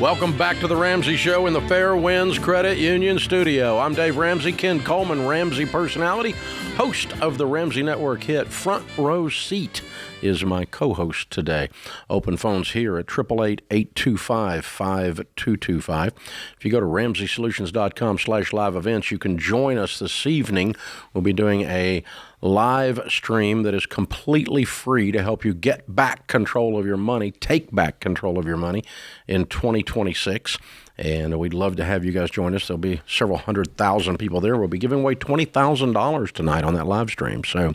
Welcome back to the Ramsey Show in the Fair Winds Credit Union studio. I'm Dave Ramsey, Ken Coleman, Ramsey personality, host of the Ramsey Network hit Front Row Seat is my co-host today. Open phones here at 888-825-5225. If you go to RamseySolutions.com/live events, you can join us this evening. We'll be doing a live stream that is completely free to help you get back control of your money, take back control of your money in 2026. And we'd love to have you guys join us. There'll be several 100,000 people there. We'll be giving away $20,000 tonight on that live stream. So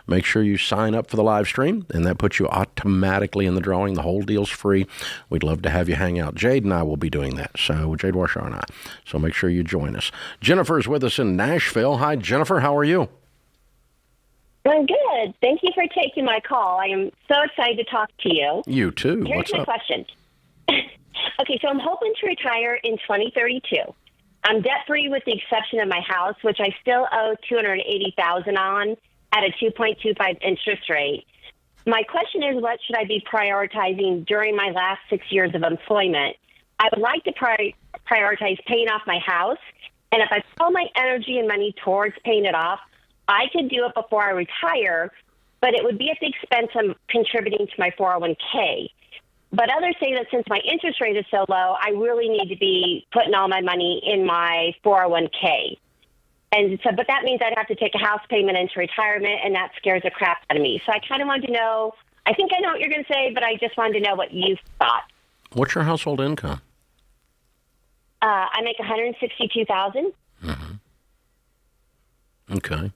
make sure you sign up for the live stream, and that puts you automatically in the drawing. The whole deal's free. We'd love to have you hang out. Jade and I will be doing that. So Jade Warshar and I. So make sure you join us. Jennifer's with us in Nashville. Hi, Jennifer. How are you? I'm good. Thank you for taking my call. I am so excited to talk to you. You too. Here's What's my up? question. Okay, so I'm hoping to retire in 2032. I'm debt-free with the exception of my house, which I still owe $280,000 on at a 2.25 interest rate. My question is, what should I be prioritizing during my last 6 years of employment? I would like to prioritize paying off my house, and if I put all my energy and money towards paying it off, I could do it before I retire, but it would be at the expense of contributing to my 401k. But others say that since my interest rate is so low, I really need to be putting all my money in my 401k. And so, but that means I'd have to take a house payment into retirement, and that scares the crap out of me. So I kind of wanted to know, I think I know what you're going to say, but I just wanted to know what you thought. What's your household income? I make $162,000. Mm-hmm. Okay.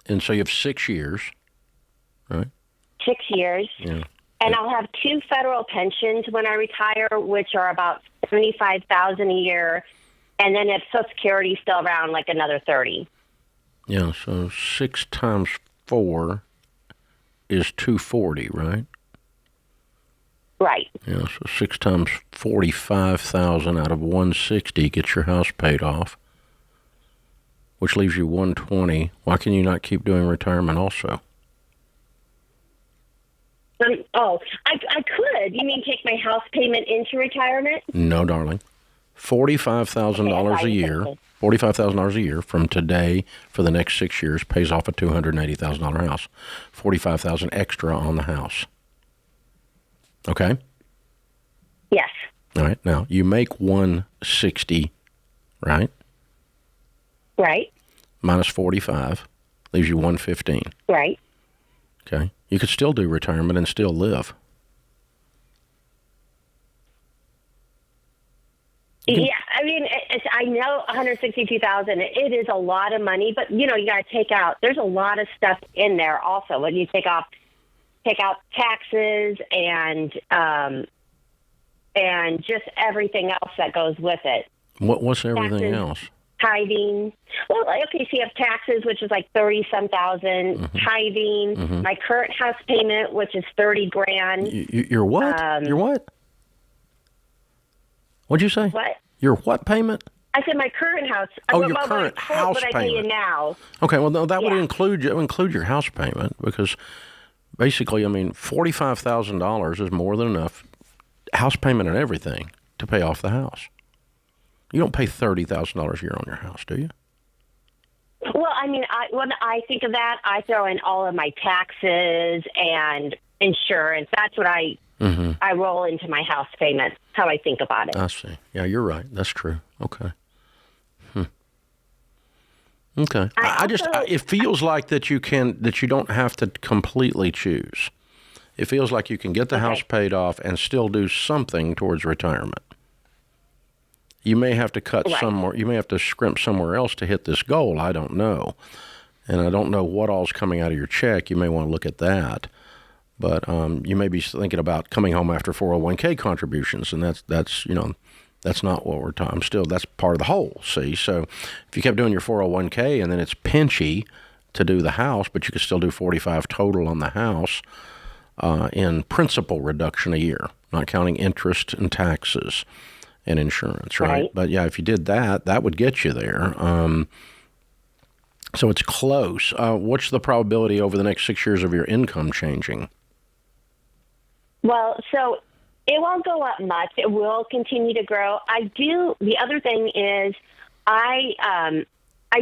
And so you have 6 years, right? 6 years. Yeah. And I'll have 2 federal pensions when I retire, which are about $75,000 a year. And then if Social Security is still around, like another $30,000. Yeah, so 6 times 4 is $240,000, right? Right. Yeah, so 6 times $45,000 out of $160,000 gets your house paid off, which leaves you $120,000. Why can you not keep doing retirement also? I could. You mean take my house payment into retirement? No, darling. $45,000 a year. $45,000 a year from today for the next 6 years pays off a $280,000 house. $45,000 extra on the house. Okay. Yes. All right. Now you make $160,000, right? Right. Minus 45 leaves you $115,000. Right. Okay. You could still do retirement and still live. Yeah, I mean, I know $162,000. It is a lot of money, but you got to take out. There's a lot of stuff in there also when you take out taxes and just everything else that goes with it. What's everything else? tithing. Well, okay, so you have taxes, which is like 30-some thousand, tithing, my current house payment, which is $30,000. Your what? Your what? What'd you say? What? Your what payment? I said my current house. Your current house payment. payment. I pay now. Okay, well, no, that would include your house payment, because basically, I mean, $45,000 is more than enough, house payment and everything, to pay off the house. You don't pay $30,000 a year on your house, do you? Well, I mean, when I think of that, I throw in all of my taxes and insurance. That's what I roll into my house payment. How I think about it. I see. Yeah, you're right. That's true. Okay. Okay. It feels like that you don't have to completely choose. It feels like you can get the house paid off and still do something towards retirement. You may have to cut somewhere. You may have to scrimp somewhere else to hit this goal. I don't know. And I don't know what all's coming out of your check. You may want to look at that. But you may be thinking about coming home after 401k contributions, and that's not what we're talking. That's part of the whole. See, so if you kept doing your 401k and then it's pinchy to do the house, but you could still do 45 total on the house in principal reduction a year, not counting interest and taxes and insurance, right? But yeah, if you did that, that would get you there. So it's close. What's the probability over the next 6 years of your income changing? Well, so it won't go up much. It will continue to grow. The other thing is I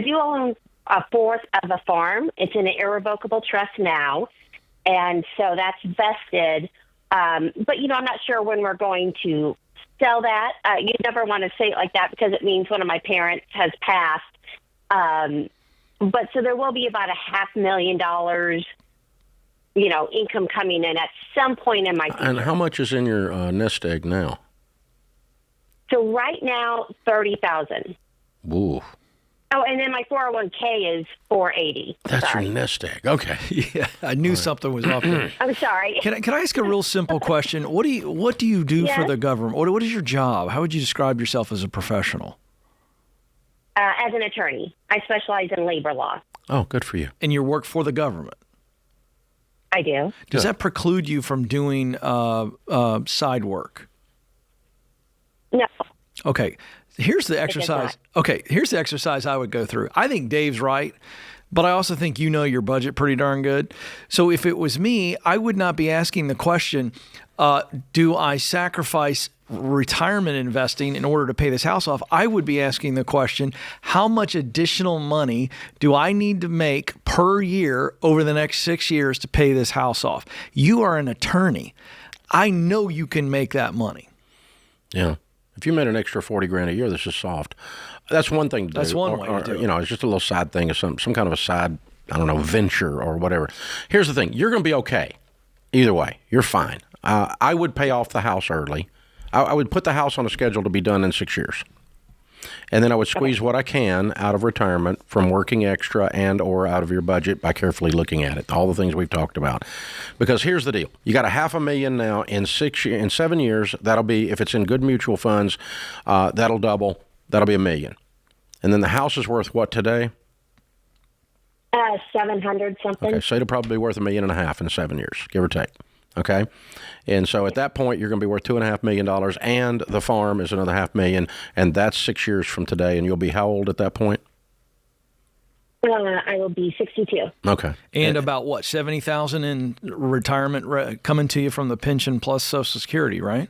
do own a fourth of a farm. It's in an irrevocable trust now, and so that's vested. But, I'm not sure when we're going to sell that. You never want to say it like that because it means one of my parents has passed. But so there will be about $500,000 income coming in at some point in my future. And how much is in your nest egg now? So right now, $30,000. Ooh. Oh, and then my 401k is $480. That's your nest egg. Okay. Yeah, I knew something was off there. I'm sorry. Can I ask a real simple question? What do you do for the government? What is your job? How would you describe yourself as a professional? As an attorney, I specialize in labor law. Oh, good for you. And you work for the government? I do. Does that preclude you from doing side work? No. Okay. Here's the exercise. Here's the exercise I would go through. I think Dave's right, but I also think you know your budget pretty darn good. So if it was me, I would not be asking the question, do I sacrifice retirement investing in order to pay this house off? I would be asking the question, how much additional money do I need to make per year over the next 6 years to pay this house off? You are an attorney. I know you can make that money. Yeah. If you made an extra $40,000 a year, this is soft. That's one thing to do. That's one way to do it. It's just a little side thing, some kind of a side, venture or whatever. Here's the thing. You're going to be okay. Either way, you're fine. I would pay off the house early. I would put the house on a schedule to be done in 6 years. And then I would squeeze what I can out of retirement from working extra and or out of your budget by carefully looking at it. All the things we've talked about. Because here's the deal. You got $500,000 now in 7 years. That'll be, if it's in good mutual funds, that'll double. That'll be $1 million. And then the house is worth what today? 700 something. Okay, so it'll probably be worth $1.5 million in 7 years, give or take. Okay, and so at that point you're going to be worth $2.5 million, and the farm is another $500,000, and that's 6 years from today. And you'll be how old at that point? I will be 62. Okay, and about what, $70,000 in retirement coming to you from the pension plus Social Security, right?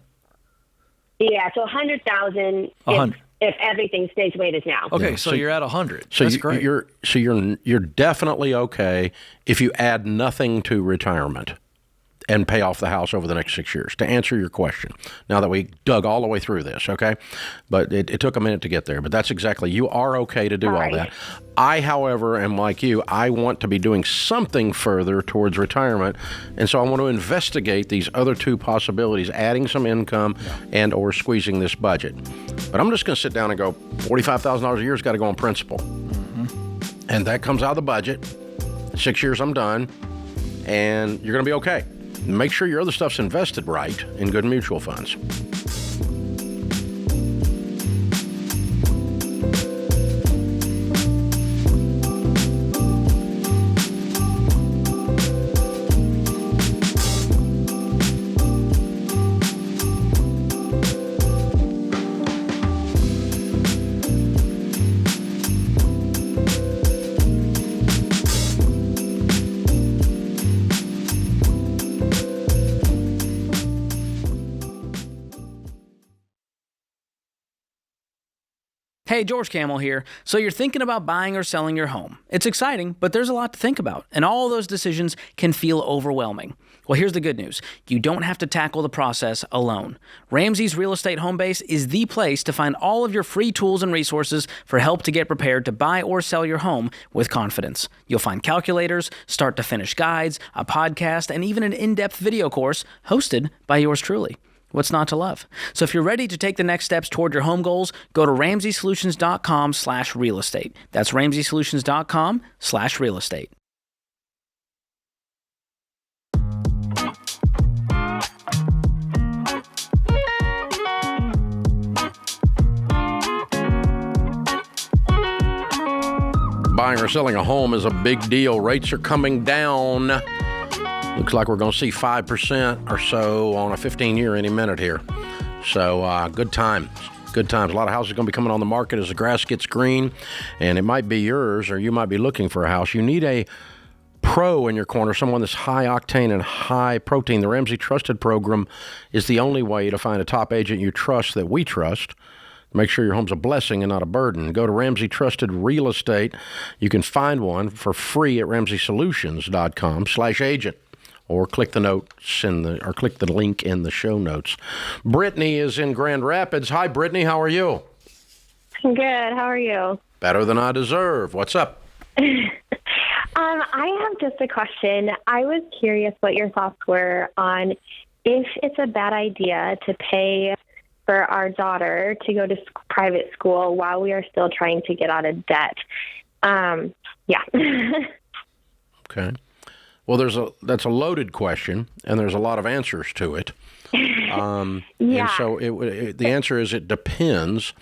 Yeah, so $100,000 if everything stays the way it is now. Okay, so you're at 100. So that's great. You're definitely okay if you add nothing to retirement and pay off the house over the next 6 years, to answer your question. Now that we dug all the way through this, okay? But it took a minute to get there. But that's exactly, you are okay to do all that. I, however, am like you. I want to be doing something further towards retirement. And so I want to investigate these other two possibilities, adding some income and or squeezing this budget. But I'm just going to sit down and go, $45,000 a year has got to go on principal. And that comes out of the budget. 6 years, I'm done. And you're going to be okay. Make sure your other stuff's invested right in good mutual funds. Hey, George Camel here. So you're thinking about buying or selling your home. It's exciting, but there's a lot to think about, and all those decisions can feel overwhelming. Well, here's the good news. You don't have to tackle the process alone. Ramsey's Real Estate Homebase is the place to find all of your free tools and resources for help to get prepared to buy or sell your home with confidence. You'll find calculators, start-to-finish guides, a podcast, and even an in-depth video course hosted by yours truly. What's not to love? So if you're ready to take the next steps toward your home goals, go to RamseySolutions.com/real estate. That's RamseySolutions.com/real estate. Buying or selling a home is a big deal. Rates are coming down. Looks like we're going to see 5% or so on a 15-year any minute here. So good times. Good times. A lot of houses are going to be coming on the market as the grass gets green, and it might be yours, or you might be looking for a house. You need a pro in your corner, someone that's high octane and high protein. The Ramsey Trusted Program is the only way to find a top agent you trust that we trust. Make sure your home's a blessing and not a burden. Go to Ramsey Trusted Real Estate. You can find one for free at RamseySolutions.com/agent. Or click the link in the show notes. Brittany is in Grand Rapids. Hi, Brittany. How are you? Good. How are you? Better than I deserve. What's up? I have just a question. I was curious what your thoughts were on if it's a bad idea to pay for our daughter to go to private school while we are still trying to get out of debt. Yeah. Okay. Well, that's a loaded question, and there's a lot of answers to it. And so the answer is it depends.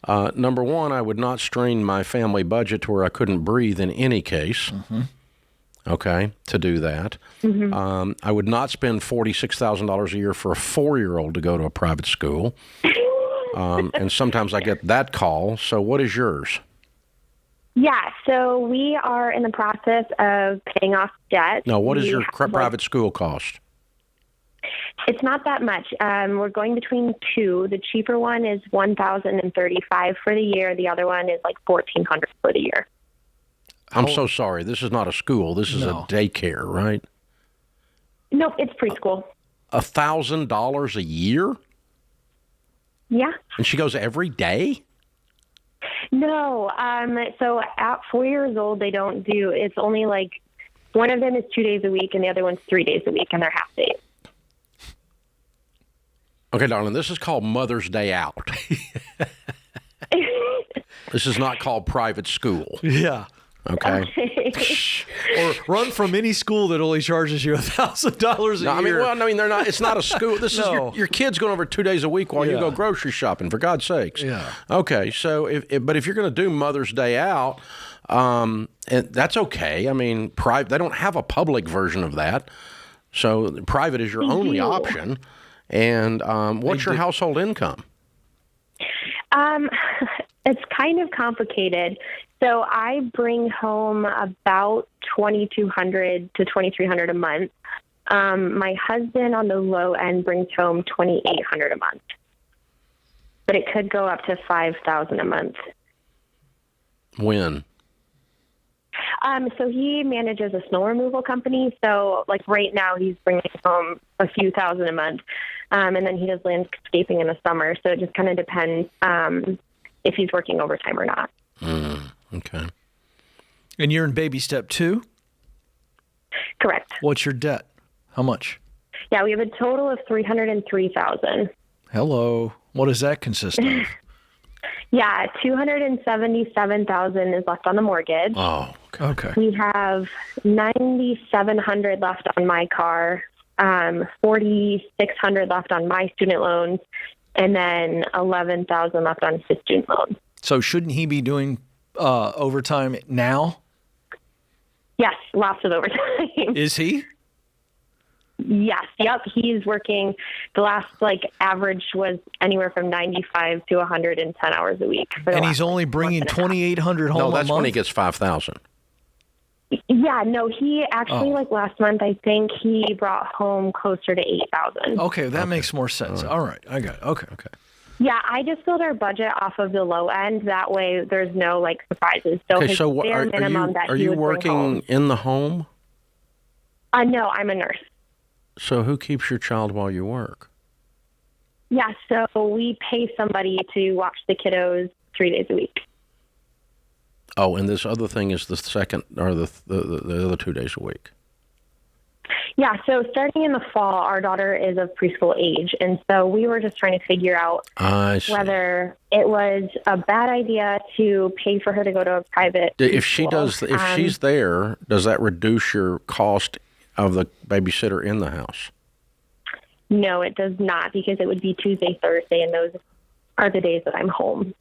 Number one, I would not strain my family budget to where I couldn't breathe in any case. Mm-hmm. Okay, to do that. Mm-hmm. I would not spend $46,000 a year for a 4-year-old to go to a private school. And sometimes I get that call. So what is yours? Yeah, so we are in the process of paying off debt. Now, what does your private school cost? It's not that much. We're going between two. The cheaper one is $1,035 for the year. The other one is like $1,400 for the year. I'm so sorry. This is not a school. This is a daycare, right? Nope, it's preschool. $1,000 a year? Yeah. And she goes every day? No. So at 4 years old, they don't do, it's only like one of them is 2 days a week and the other one's 3 days a week, and they're half days. Okay, darling, this is called Mother's Day Out. This is not called private school. Yeah. Okay. Or run from any school that only charges you $1,000 a year. I mean, they're not. It's not a school. This is your kid's going over 2 days a week while you go grocery shopping. For God's sakes. Yeah. Okay. So, if you're going to do Mother's Day Out, and that's okay. I mean, they don't have a public version of that, so private is your only option. And what's your household income? It's kind of complicated. So I bring home about $2,200 to $2,300 a month. My husband on the low end brings home $2,800 a month, but it could go up to $5,000 a month. When? So he manages a snow removal company. So like right now he's bringing home a few thousand a month. And then he does landscaping in the summer. So it just kind of depends if he's working overtime or not. Okay. And you're in baby step 2? Correct. What's your debt? How much? Yeah, we have a total of $303,000. Hello. What does that consist of? Yeah, $277,000 is left on the mortgage. Oh, okay. We have $9,700 left on my car, $4,600 left on my student loans, and then $11,000 left on his student loans. So shouldn't he be doing overtime now? Yes, lots of overtime. Is he? Yes. Yep. He's working. The last average was anywhere from 95 to 110 hours a week. And he's only bringing $2,800 home a month? No, that's when he gets $5,000. Yeah. No, he actually last month, I think he brought home closer to $8,000. Okay. That makes more sense. All right. I got it. Okay. Yeah, I just build our budget off of the low end. That way, there's no like surprises. So, Okay, his so bare minimum that are he you would bring home. working in the home? No, I'm a nurse. So who keeps your child while you work? Yeah, so we pay somebody to watch the kiddos 3 days a week. Oh, and this other thing is the second or the other 2 days a week. Yeah, so starting in the fall, our daughter is of preschool age, and so we were just trying to figure out whether it was a bad idea to pay for her to go to a private If she preschool. does, if she's there, does that reduce your cost of the babysitter in the house? No, it does not, because it would be Tuesday, Thursday, and those are the days that I'm home.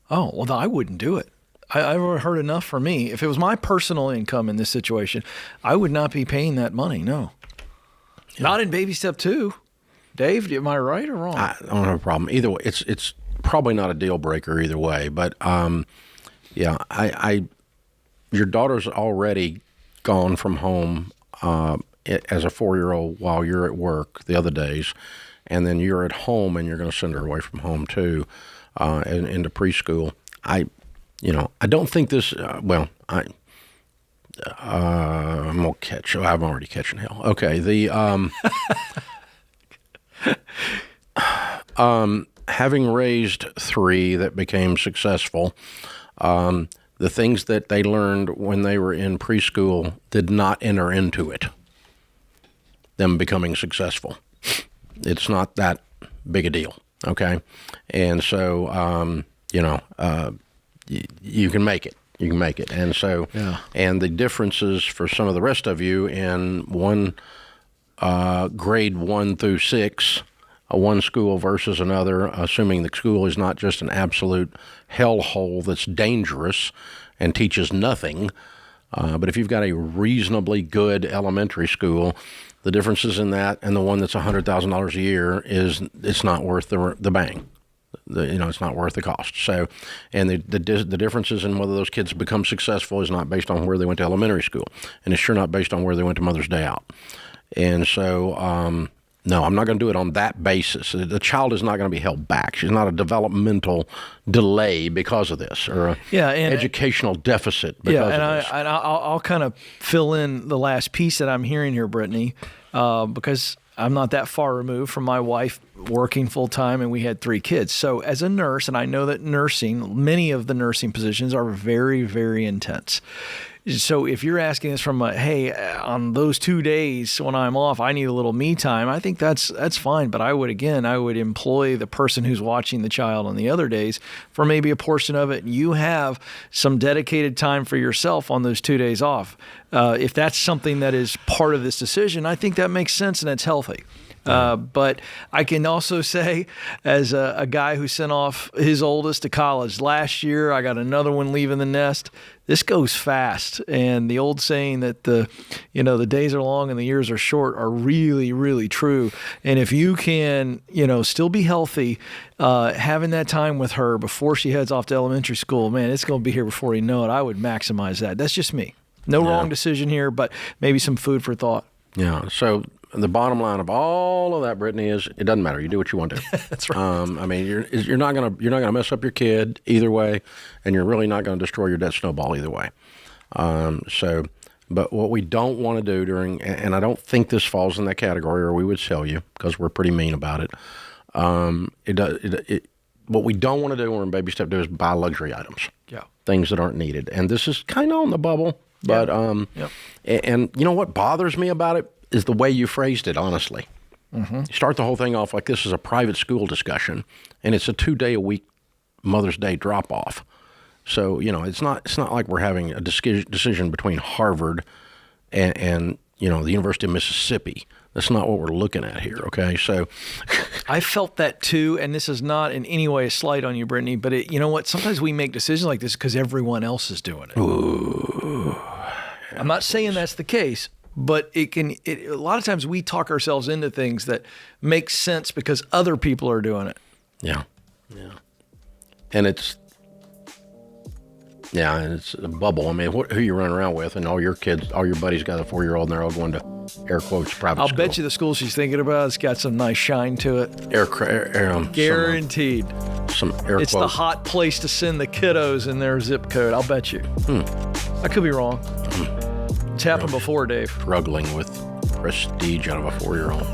Oh, well, I wouldn't do it. I've heard enough for me. If it was my personal income in this situation, I would not be paying that money, no. Yeah. Not in baby step 2. Dave, am I right or wrong? I don't have a problem. Either way, it's probably not a deal breaker either way. But, yeah, your daughter's already gone from home as a 4-year-old while you're at work the other days, and then you're at home and you're going to send her away from home too, and into preschool. I don't think this. I'm gonna catch. I'm already catching hell. Okay, having raised 3 that became successful, the things that they learned when they were in preschool did not enter into it. Them becoming successful. It's not that big a deal, okay? And so, you can make it. You can make it. And so, and the differences for some of the rest of you in grade 1 through 6, one school versus another, assuming the school is not just an absolute hellhole that's dangerous and teaches nothing, but if you've got a reasonably good elementary school, the differences in that and the one that's $100,000 a year it's not worth the bang. It's not worth the cost. So, and the differences in whether those kids become successful is not based on where they went to elementary school, and it's sure not based on where they went to Mother's Day out. And so, no, I'm not going to do it on that basis. The child is not going to be held back. She's not a developmental delay because of this, or an educational deficit because of this. And I'll kind of fill in the last piece that I'm hearing here, Brittany, because I'm not that far removed from my wife working full time, and we had 3 kids. So as a nurse, and I know that many of the nursing positions are very, very intense. So if you're asking this from hey, on those 2 days when I'm off, I need a little me time, I think that's fine. But I would employ the person who's watching the child on the other days for maybe a portion of it. You have some dedicated time for yourself on those 2 days off. If that's something that is part of this decision, I think that makes sense and it's healthy. But I can also say, as a guy who sent off his oldest to college last year, I got another one leaving the nest. This goes fast, and the old saying that the days are long and the years are short are really, really true. And if you can, still be healthy, having that time with her before she heads off to elementary school, man, it's going to be here before you know it. I would maximize that. That's just me. No wrong decision here, but maybe some food for thought. Yeah. So the bottom line of all of that, Brittany, is it doesn't matter. You do what you want to do. That's right. I mean, you're not gonna mess up your kid either way, and you're really not going to destroy your debt snowball either way. But what we don't want to do and I don't think this falls in that category, or we would sell you because we're pretty mean about it. What we don't want to do when we're in baby step 2 is buy luxury items. Yeah. Things that aren't needed, and this is kind of on the bubble. But and you know what bothers me about it is the way you phrased it, honestly. Mm-hmm. You start the whole thing off like this is a private school discussion, and it's a 2-day-a-week Mother's Day drop-off. So, it's not like we're having a decision between Harvard and the University of Mississippi. That's not what we're looking at here, okay? So I felt that too, and this is not in any way a slight on you, Brittany, but you know what? Sometimes we make decisions like this because everyone else is doing it. Ooh. I'm not saying that's the case, but a lot of times we talk ourselves into things that make sense because other people are doing it. Yeah. And Yeah, and it's a bubble. I mean, who you run around with, and all your buddies got a 4-year-old, and they're all going to air quotes private I'll school. bet you the school she's thinking about has got some nice shine to it. Guaranteed. Some air It's quotes. the hot place to send the kiddos in their zip code. I'll bet you. I could be wrong. It's happened before, Dave. Struggling with prestige out of a 4-year-old.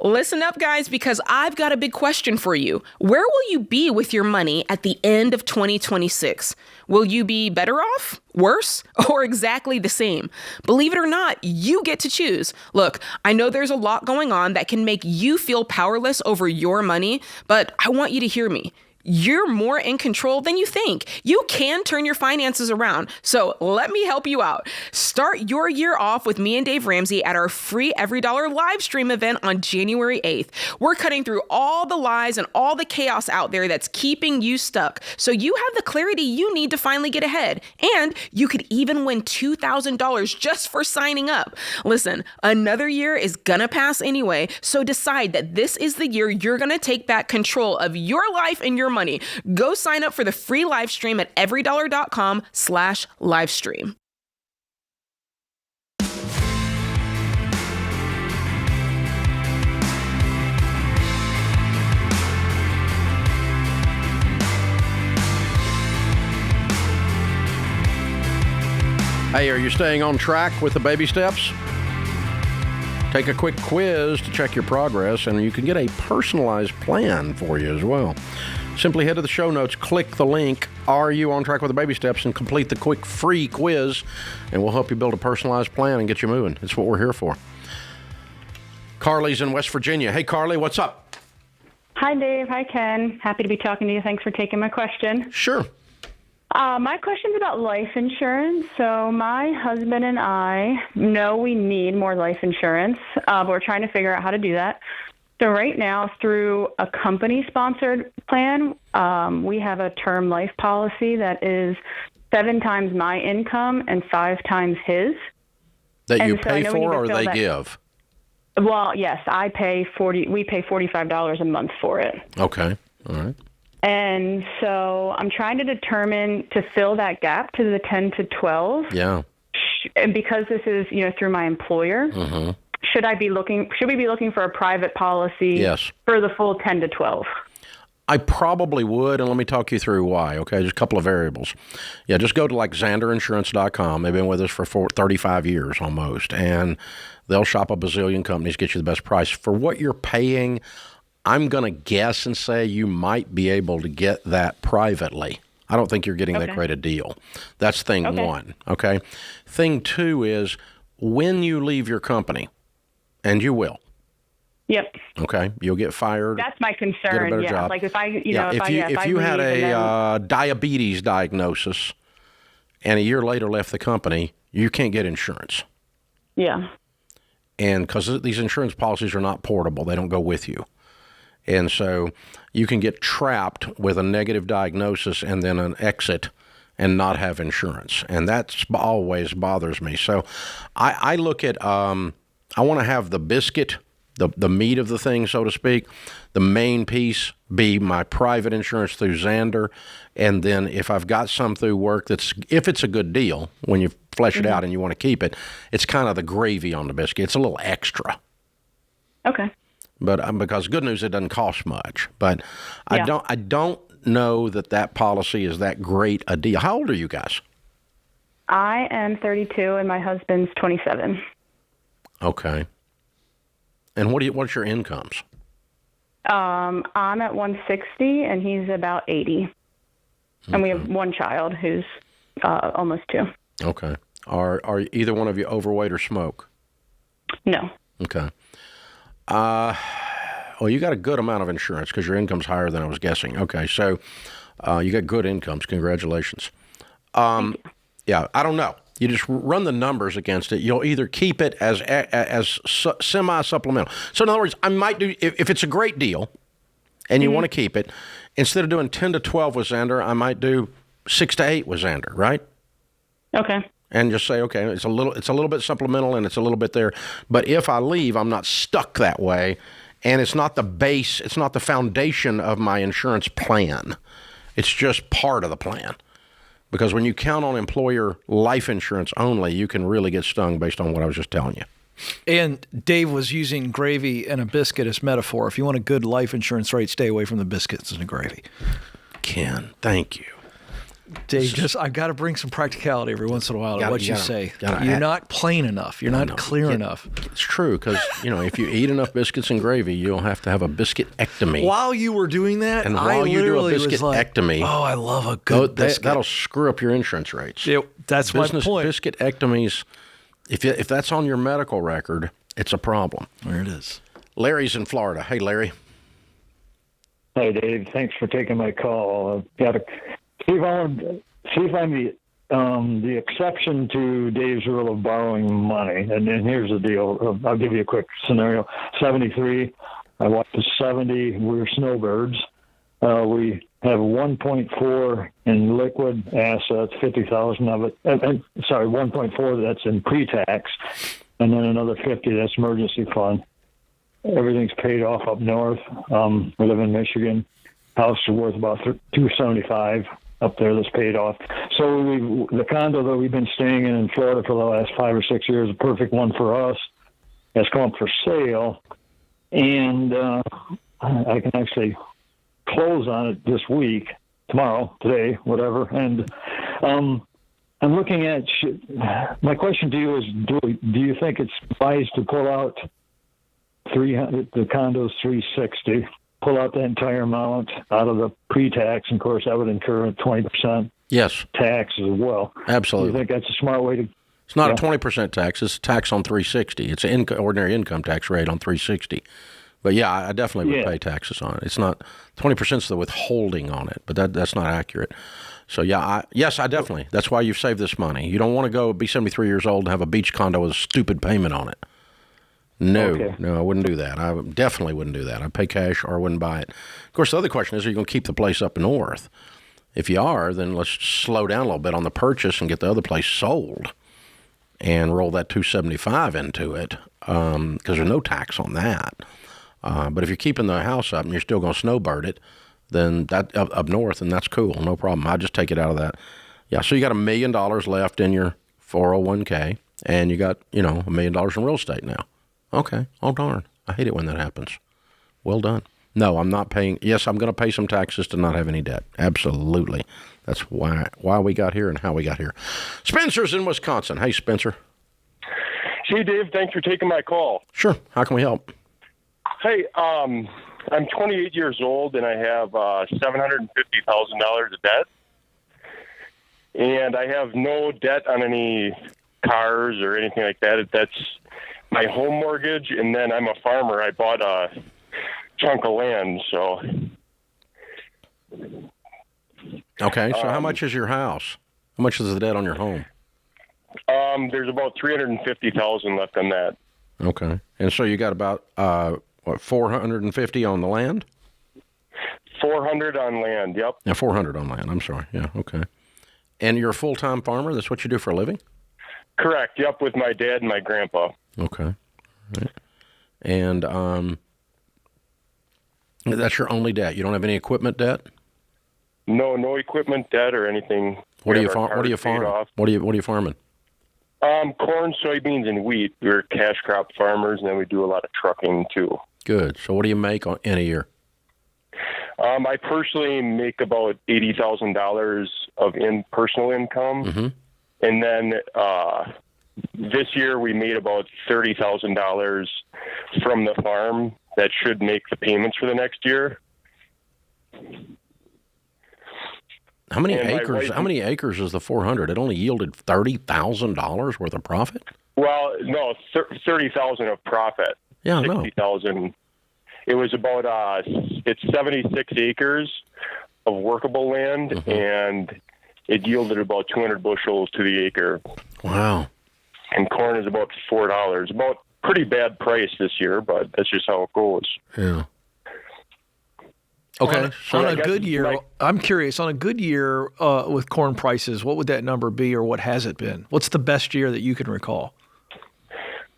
Listen up, guys, because I've got a big question for you. Where will you be with your money at the end of 2026? Will you be better off, worse, or exactly the same? Believe it or not, you get to choose. Look, I know there's a lot going on that can make you feel powerless over your money, but I want you to hear me. You're more in control than you think. You can turn your finances around. So let me help you out. Start your year off with me and Dave Ramsey at our free EveryDollar live stream event on January 8th. We're cutting through all the lies and all the chaos out there that's keeping you stuck, so you have the clarity you need to finally get ahead. And you could even win $2,000 just for signing up. Listen, another year is gonna pass anyway, so decide that this is the year you're gonna take back control of your life and your money. Go sign up for the free live stream at everydollar.com/livestream. Hey, are you staying on track with the baby steps? Take a quick quiz to check your progress, and you can get a personalized plan for you as well. Simply head to the show notes, click the link, Are You on Track with the Baby Steps, and complete the quick free quiz, and we'll help you build a personalized plan and get you moving. It's what we're here for. Carly's in West Virginia. Hey, Carly, what's up? Hi, Dave. Hi, Ken. Happy to be talking to you. Thanks for taking my question. Sure. My question's about life insurance. So my husband and I know we need more life insurance, but we're trying to figure out how to do that. So right now, through a company-sponsored plan, we have a term life policy that is 7 times my income and 5 times his. That you pay for or they give? Well, yes, we pay $45 a month for it. Okay. All right. And so I'm trying to determine to fill that gap to the 10 to 12. Yeah. And because this is, through my employer, should we be looking for a private policy Yes. for the full 10 to 12? I probably would, and let me talk you through why, okay? Just a couple of variables. Yeah, just go to like XanderInsurance.com. They've been with us for 35 years almost, and they'll shop a bazillion companies, get you the best price. For what you're paying, I'm going to guess and say you might be able to get that privately. I don't think you're getting that great a deal. That's thing one, okay? Thing two is when you leave your company, and you will. Yep. Okay, you'll get fired. That's my concern. Get a better yeah, job. like if I, if you had a diabetes diagnosis, and a year later left the company, you can't get insurance. Yeah. And because these insurance policies are not portable, they don't go with you, and so you can get trapped with a negative diagnosis and then an exit and not have insurance, and that's always bothers me. So I look at I want to have the biscuit, the meat of the thing, so to speak, the main piece be my private insurance through Xander, and then if I've got some through work, if it's a good deal, when you flesh it out and you want to keep it, it's kind of the gravy on the biscuit. It's a little extra. Okay. But because good news, it doesn't cost much. But I don't know that policy is that great a deal. How old are you guys? I am 32 and my husband's 27. Okay. And what's your incomes? I'm at 160 and he's about 80. And we have one child who's almost 2. Okay. Are either one of you overweight or smoke? No. Okay. Well, you got a good amount of insurance because your income's higher than I was guessing. Okay, so You got good incomes. Congratulations. Yeah, I don't know. You just run the numbers against it. You'll either keep it as semi-supplemental. So in other words, I might do, if it's a great deal and you want to keep it, instead of doing 10 to 12 with Xander, I might do 6 to 8 with Xander, right? Okay. And just say, okay, it's a little bit supplemental and it's a little bit there. But if I leave, I'm not stuck that way. And it's not the base, it's not the foundation of my insurance plan. It's just part of the plan. Because when you count on employer life insurance only, you can really get stung based on what I was just telling you. And Dave was using gravy and a biscuit as metaphor. If you want a good life insurance rate, stay away from the biscuits and the gravy. Ken, thank you. Dave, I've got to bring some practicality every once in a while to what you say. You're not plain enough. You're not clear enough. It's true, because, if you eat enough biscuits and gravy, you'll have to have a biscuit-ectomy. While you were doing that, and while you do a biscuit-ectomy, I love a good biscuit. That'll screw up your insurance rates. That's my point. Biscuit-ectomies, if that's on your medical record, it's a problem. There it is. Larry's in Florida. Hey, Larry. Hi, Dave. Thanks for taking my call. I've got to see if I'm the exception to Dave's rule of borrowing money. And then here's the deal. I'll give you a quick scenario. 73, I walked to 70. We're snowbirds. We have 1.4 in liquid assets, 50,000 of it. 1.4 that's in pre-tax, and then another 50 that's emergency fund. Everything's paid off up north. We live in Michigan. House is worth about $275 up there that's paid off. So the condo that we've been staying in Florida for the last 5 or 6 years, a perfect one for us, has come up for sale, and I can actually close on it this week, tomorrow, today, whatever. And I'm looking at. My question to you is: do you think it's wise to pull out 300? The condo's 360. Pull out the entire amount out of the pre-tax, and of course that would incur a 20% tax as well. Absolutely. Do you think that's a smart way to? It's not a 20% tax. It's a tax on 360. It's an ordinary income tax rate on 360. But yeah, I definitely would pay taxes on it. It's not 20% is the withholding on it, but that's not accurate. So yeah, I definitely. That's why you've saved this money. You don't want to go be 73 years old and have a beach condo with a stupid payment on it. No, I wouldn't do that. I definitely wouldn't do that. I'd pay cash or I wouldn't buy it. Of course, the other question is, are you going to keep the place up north? If you are, then let's slow down a little bit on the purchase and get the other place sold and roll that $275 into it because there's no tax on that. But if you're keeping the house up and you're still going to snowbird it, then that up north, and that's cool, no problem. I just take it out of that. Yeah, so you got $1 million left in your 401k, and you got $1 million in real estate now. Okay. Oh, darn. I hate it when that happens. Well done. No, I'm not paying. Yes, I'm going to pay some taxes to not have any debt. Absolutely. That's why we got here and how we got here. Spencer's in Wisconsin. Hey, Spencer. Hey, Dave. Thanks for taking my call. Sure. How can we help? Hey, I'm 28 years old, and I have $750,000 of debt. And I have no debt on any cars or anything like that. That's my home mortgage, and then I'm a farmer. I bought a chunk of land, so. Okay, so how much is your house? How much is the debt on your home? There's about $350,000 left on that. Okay, and so you got about $450 on the land? 400 on land. Yep. Yeah, 400 on land. I'm sorry. Yeah. Okay. And you're a full-time farmer? That's what you do for a living? Correct. Yep, with my dad and my grandpa. Okay. Right. And that's your only debt. You don't have any equipment debt? No equipment debt or anything. What do you farm? What are you farming? Corn, soybeans, and wheat. We're cash crop farmers, and then we do a lot of trucking too. Good. So what do you make in a year? I personally make about $80,000 of personal income. Mm-hmm. And then this year we made about $30,000 from the farm that should make the payments for the next year. How many acres? How many acres is the 400? It only yielded $30,000 worth of profit. Well, no, 30,000 of profit. Yeah, 60,000. It was about it's 76 acres, of workable land, and it yielded about 200 bushels to the acre. Wow. And corn is about $4. About pretty bad price this year, but that's just how it goes. Yeah. Okay. On a good year, I'm curious, on a good year with corn prices, what would that number be, or what has it been? What's the best year that you can recall?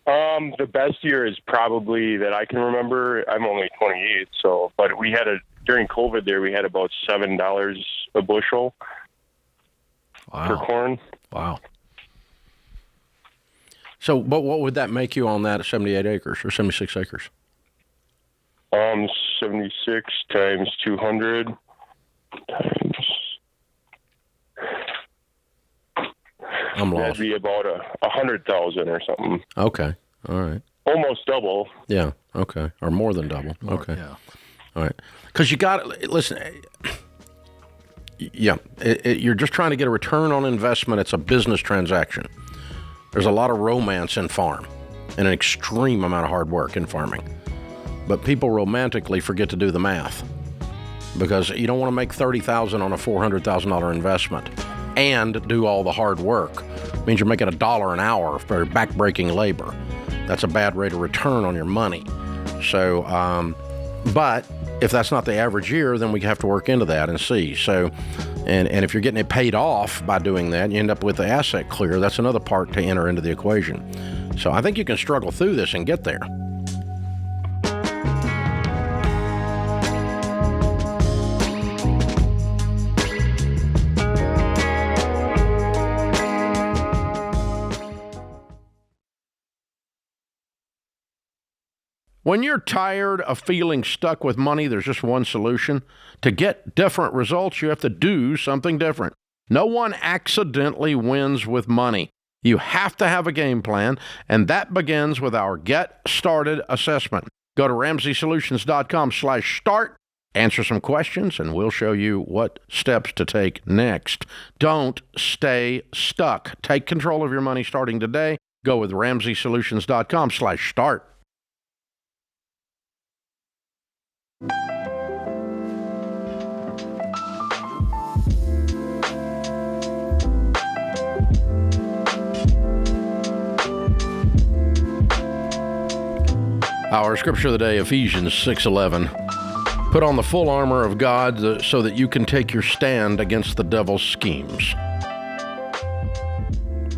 The best year is probably that I can remember. I'm only 28, but we had during COVID there, we had about $7 a bushel for corn. Wow. So, but what would that make you on that 78 acres or 76 acres? 76 times 200 times. I'm lost. That'd be about 100,000 or something. Okay. All right. Almost double. Yeah. Okay. Or more than double. Okay. Yeah. All right. Because you got to listen. Yeah. You're just trying to get a return on investment. It's a business transaction. There's a lot of romance in farm and an extreme amount of hard work in farming. But people romantically forget to do the math because you don't want to make $30,000 on a $400,000 investment and do all the hard work. It means you're making $1 an hour for backbreaking labor. That's a bad rate of return on your money. So, but if that's not the average year, then we have to work into that and see. So, and if you're getting it paid off by doing that, you end up with the asset clear. That's another part to enter into the equation. So I think you can struggle through this and get there. When you're tired of feeling stuck with money, there's just one solution. To get different results, you have to do something different. No one accidentally wins with money. You have to have a game plan, and that begins with our Get Started assessment. Go to RamseySolutions.com/start, answer some questions, and we'll show you what steps to take next. Don't stay stuck. Take control of your money starting today. Go with RamseySolutions.com/start. Our scripture of the day, Ephesians 6:11. Put on the full armor of God so that you can take your stand against the devil's schemes.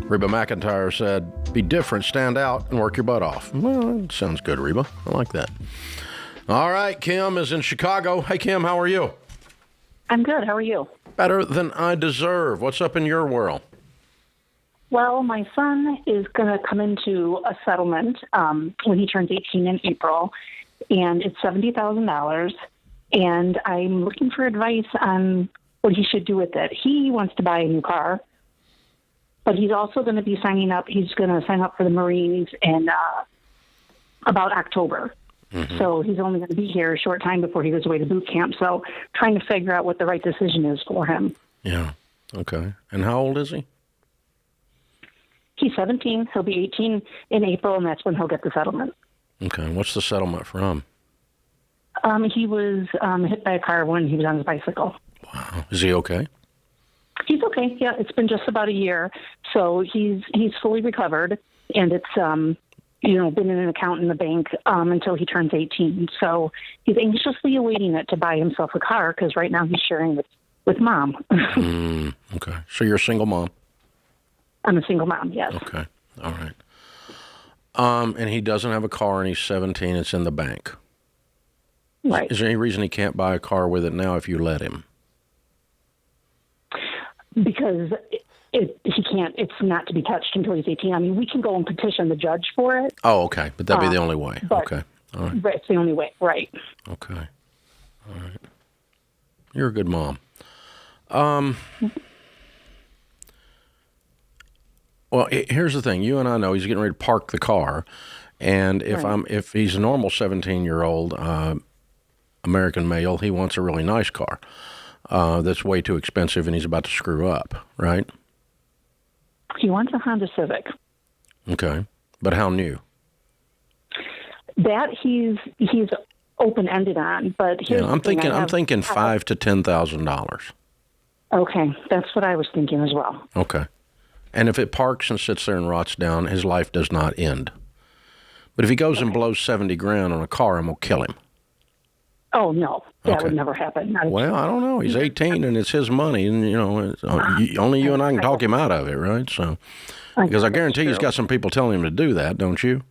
Reba McEntire said, be different, stand out, and work your butt off. Well, that sounds good, Reba. I like that. All right, Kim is in Chicago. Hey, Kim, how are you? I'm good. How are you? Better than I deserve. What's up in your world? Well, my son is going to come into a settlement when he turns 18 in April, and it's $70,000, and I'm looking for advice on what he should do with it. He wants to buy a new car, but he's also going to be signing up. He's going to sign up for the Marines in about October. Mm-hmm. So he's only going to be here a short time before he goes away to boot camp. So trying to figure out what the right decision is for him. Yeah. Okay. And how old is he? He's 17. He'll be 18 in April, and that's when he'll get the settlement. Okay. What's the settlement from? He was hit by a car when he was on his bicycle. Wow. Is he okay? He's okay. Yeah, it's been just about a year. So he's fully recovered, and it's been in an account in the bank until he turns 18. So he's anxiously awaiting it to buy himself a car because right now he's sharing with mom. Okay. So you're a single mom? I'm a single mom, yes. Okay. All right. And he doesn't have a car and he's 17. It's in the bank. Right. Is there any reason he can't buy a car with it now if you let him? Because he can't. It's not to be touched until he's 18. I mean, we can go and petition the judge for it. Oh, okay. But that'd be the only way. Okay. All right. It's the only way. Right. Okay. All right. You're a good mom. Well, here's the thing. You and I know he's getting ready to park the car, and if he's a normal 17-year-old American male, he wants a really nice car that's way too expensive, and he's about to screw up, right? He wants a Honda Civic. Okay, but how new? That he's open-ended on. But here's I'm the thing, thinking $5,000 to $10,000. Okay, that's what I was thinking as well. Okay. And if it parks and sits there and rots down, his life does not end. But if he goes and blows $70,000 on a car, I'm going to kill him. Oh, no, that Okay. would never happen. Well, I don't know. He's 18 and it's his money, and only you and I can talk him out of it, right? So, because I guarantee he's got some people telling him to do that, don't you?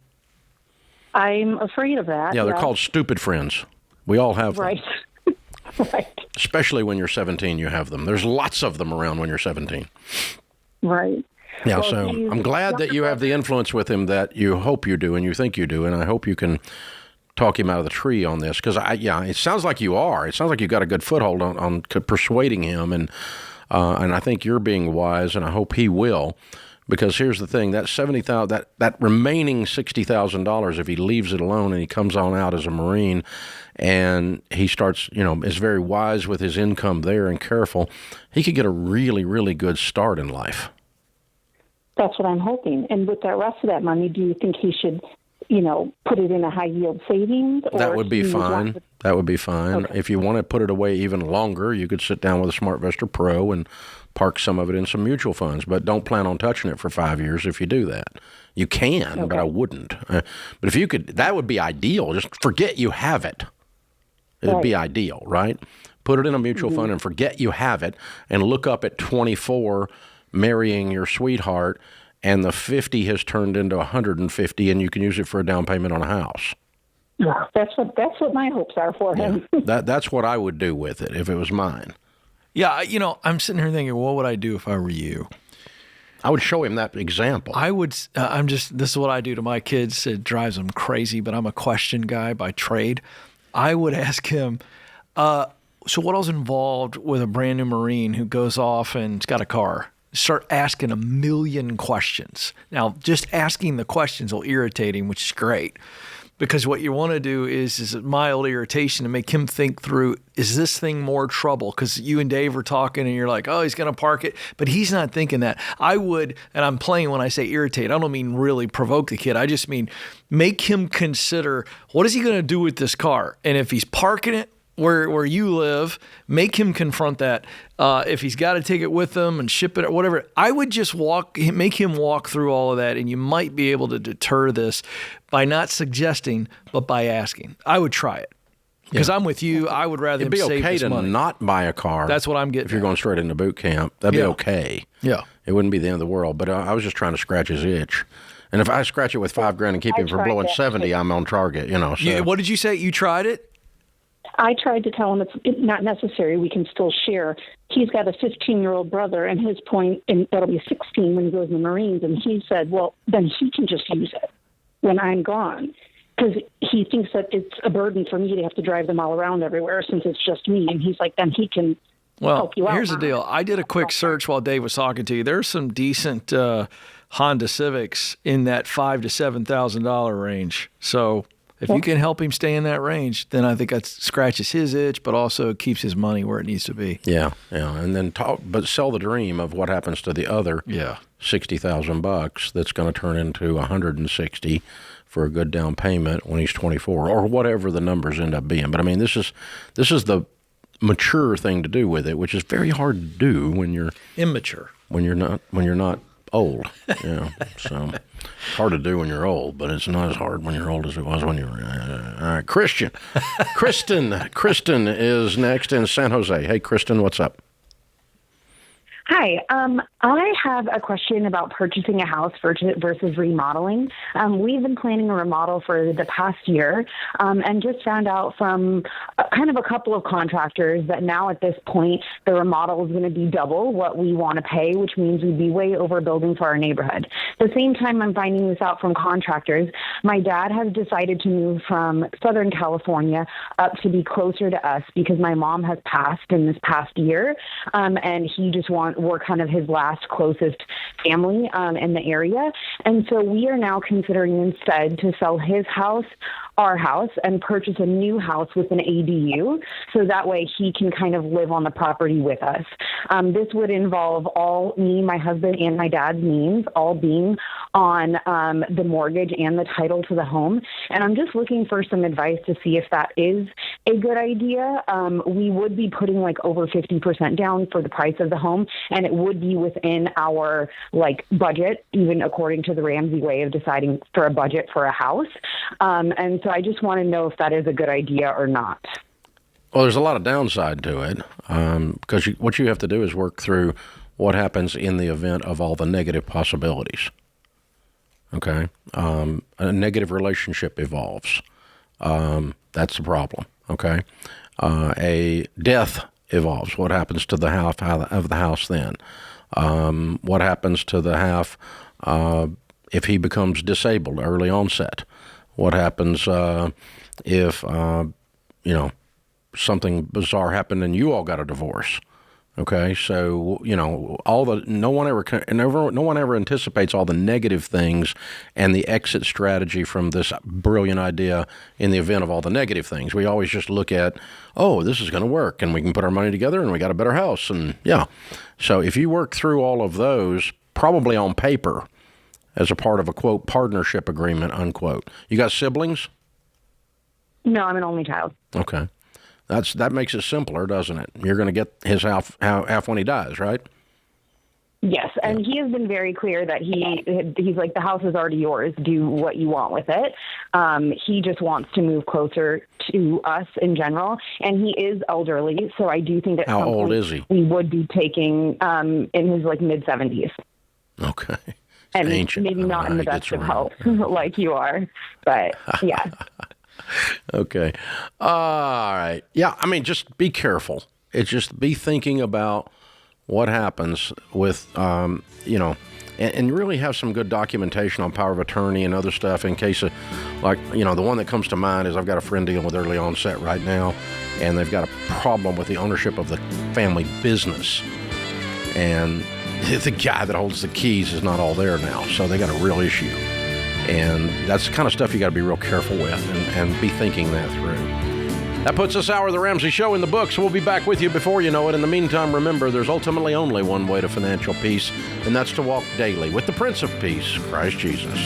I'm afraid of that. Yeah, they're called stupid friends. We all have them. Right. Right. Especially when you're 17, you have them. There's lots of them around when you're 17. Right. Yeah, Well, so I'm glad that you have the influence with him that you hope you do and you think you do, and I hope you can talk him out of the tree on this, because it sounds like you are. It sounds like you've got a good foothold on persuading him, and I think you're being wise, and I hope he will. Because here's the thing: that $70,000, that remaining $60,000, if he leaves it alone and he comes on out as a Marine, and he starts, is very wise with his income there and careful, he could get a really, really good start in life. That's what I'm hoping. And with the rest of that money, do you think he should, put it in a high yield savings? Or That would be fine. That would be fine. Okay. If you want to put it away even longer, you could sit down with a SmartVestor Pro and park some of it in some mutual funds, but don't plan on touching it for 5 years if you do that. You can, but I wouldn't. But if you could, that would be ideal. Just forget you have it. It would be ideal, right? Put it in a mutual fund and forget you have it, and look up at 24 marrying your sweetheart, and the 50 has turned into 150, and you can use it for a down payment on a house. Yeah, that's what my hopes are for him. That's what I would do with it if it was mine. Yeah, I'm sitting here thinking, what would I do if I were you? I would show him that example. I would. This is what I do to my kids. It drives them crazy, but I'm a question guy by trade. I would ask him, so what else involved with a brand new Marine who goes off and's got a car? Start asking a million questions. Now, just asking the questions will irritate him, which is great. Because what you want to do is a mild irritation to make him think through, is this thing more trouble? Because you and Dave are talking and you're like, oh, he's going to park it. But he's not thinking that. I would, and I'm playing when I say irritate. I don't mean really provoke the kid. I just mean make him consider, what is he going to do with this car? And if he's parking it where you live, make him confront that. If he's got to take it with him and ship it or whatever, I would just make him walk through all of that, and you might be able to deter this by not suggesting, but by asking. I would try it. Because I'm with you. I would rather It'd be save okay his to money. not buy a car. That's what I'm getting If you're going straight into boot camp, that'd be okay. Yeah. It wouldn't be the end of the world. But I was just trying to scratch his itch. And if I scratch it with $5,000 and keep him from blowing 70, I'm on target. So. What did you say? You tried it? I tried to tell him it's not necessary. We can still share. He's got a 15-year-old brother, and his point, and that'll be 16 when he goes in the Marines. And he said, well, then he can just use it when I'm gone, because he thinks that it's a burden for me to have to drive them all around everywhere since it's just me. And he's like, then he can help you out. Here's the deal. I did a quick search while Dave was talking to you. There's some decent Honda Civics in that $5,000 to $7,000 range. So if you can help him stay in that range, then I think that scratches his itch, but also keeps his money where it needs to be. Yeah. And then but sell the dream of what happens to the other $60,000 that's going to turn into $160,000 for a good down payment when he's 24, or whatever the numbers end up being. But I mean, this is the mature thing to do with it, which is very hard to do when you're immature. When you're not old. So it's hard to do when you're old, but it's not as hard when you're old as it was when you were. All right, Kristen is next in San Jose. Hey, Kristen, what's up? Hi. I have a question about purchasing a house versus remodeling. We've been planning a remodel for the past year and just found out from kind of a couple of contractors that now at this point, the remodel is going to be double what we want to pay, which means we'd be way overbuilding for our neighborhood. At the same time, I'm finding this out from contractors. My dad has decided to move from Southern California up to be closer to us because my mom has passed in this past year, and he just we're kind of his last closest family in the area. And so we are now considering instead to sell his house, our house, and purchase a new house with an ADU, so that way he can kind of live on the property with us. This would involve all me, my husband, and my dad's names all being on the mortgage and the title to the home. And I'm just looking for some advice to see if that is a good idea. We would be putting like over 50% down for the price of the home, and it would be within our like budget, even according to the Ramsey way of deciding for a budget for a house. And so I just want to know if that is a good idea or not. Well, there's a lot of downside to it because what you have to do is work through what happens in the event of all the negative possibilities. Okay? A negative relationship evolves. That's the problem. Okay? A death evolves. What happens to the half of the house then? What happens to the half if he becomes disabled, early onset? What happens if, something bizarre happened and you all got a divorce? Okay, so no one ever anticipates all the negative things and the exit strategy from this brilliant idea in the event of all the negative things. We always just look at, oh, this is going to work, and we can put our money together, and we got a better house, and yeah. So if you work through all of those, probably on paper, as a part of a quote partnership agreement unquote. You got siblings? No, I'm an only child. Okay. That makes it simpler, doesn't it? You're going to get his half when he dies, right? Yes, and he has been very clear that he's like, the house is already yours. Do what you want with it. He just wants to move closer to us in general, and he is elderly, so I do think that how old is he? We would be taking in his like mid-70s. Okay. And ancient. maybe not in the best of health like you are, but yeah. Okay. All right. Yeah, I mean, just be careful. It's just be thinking about what happens with, and really have some good documentation on power of attorney and other stuff in case of, the one that comes to mind is I've got a friend dealing with early onset right now, and they've got a problem with the ownership of the family business. And the guy that holds the keys is not all there now, so they got a real issue. And that's the kind of stuff you got to be real careful with and be thinking that through. That puts this hour of the Ramsey Show in the books. We'll be back with you before you know it. In the meantime, remember, there's ultimately only one way to financial peace, and that's to walk daily with the Prince of Peace, Christ Jesus.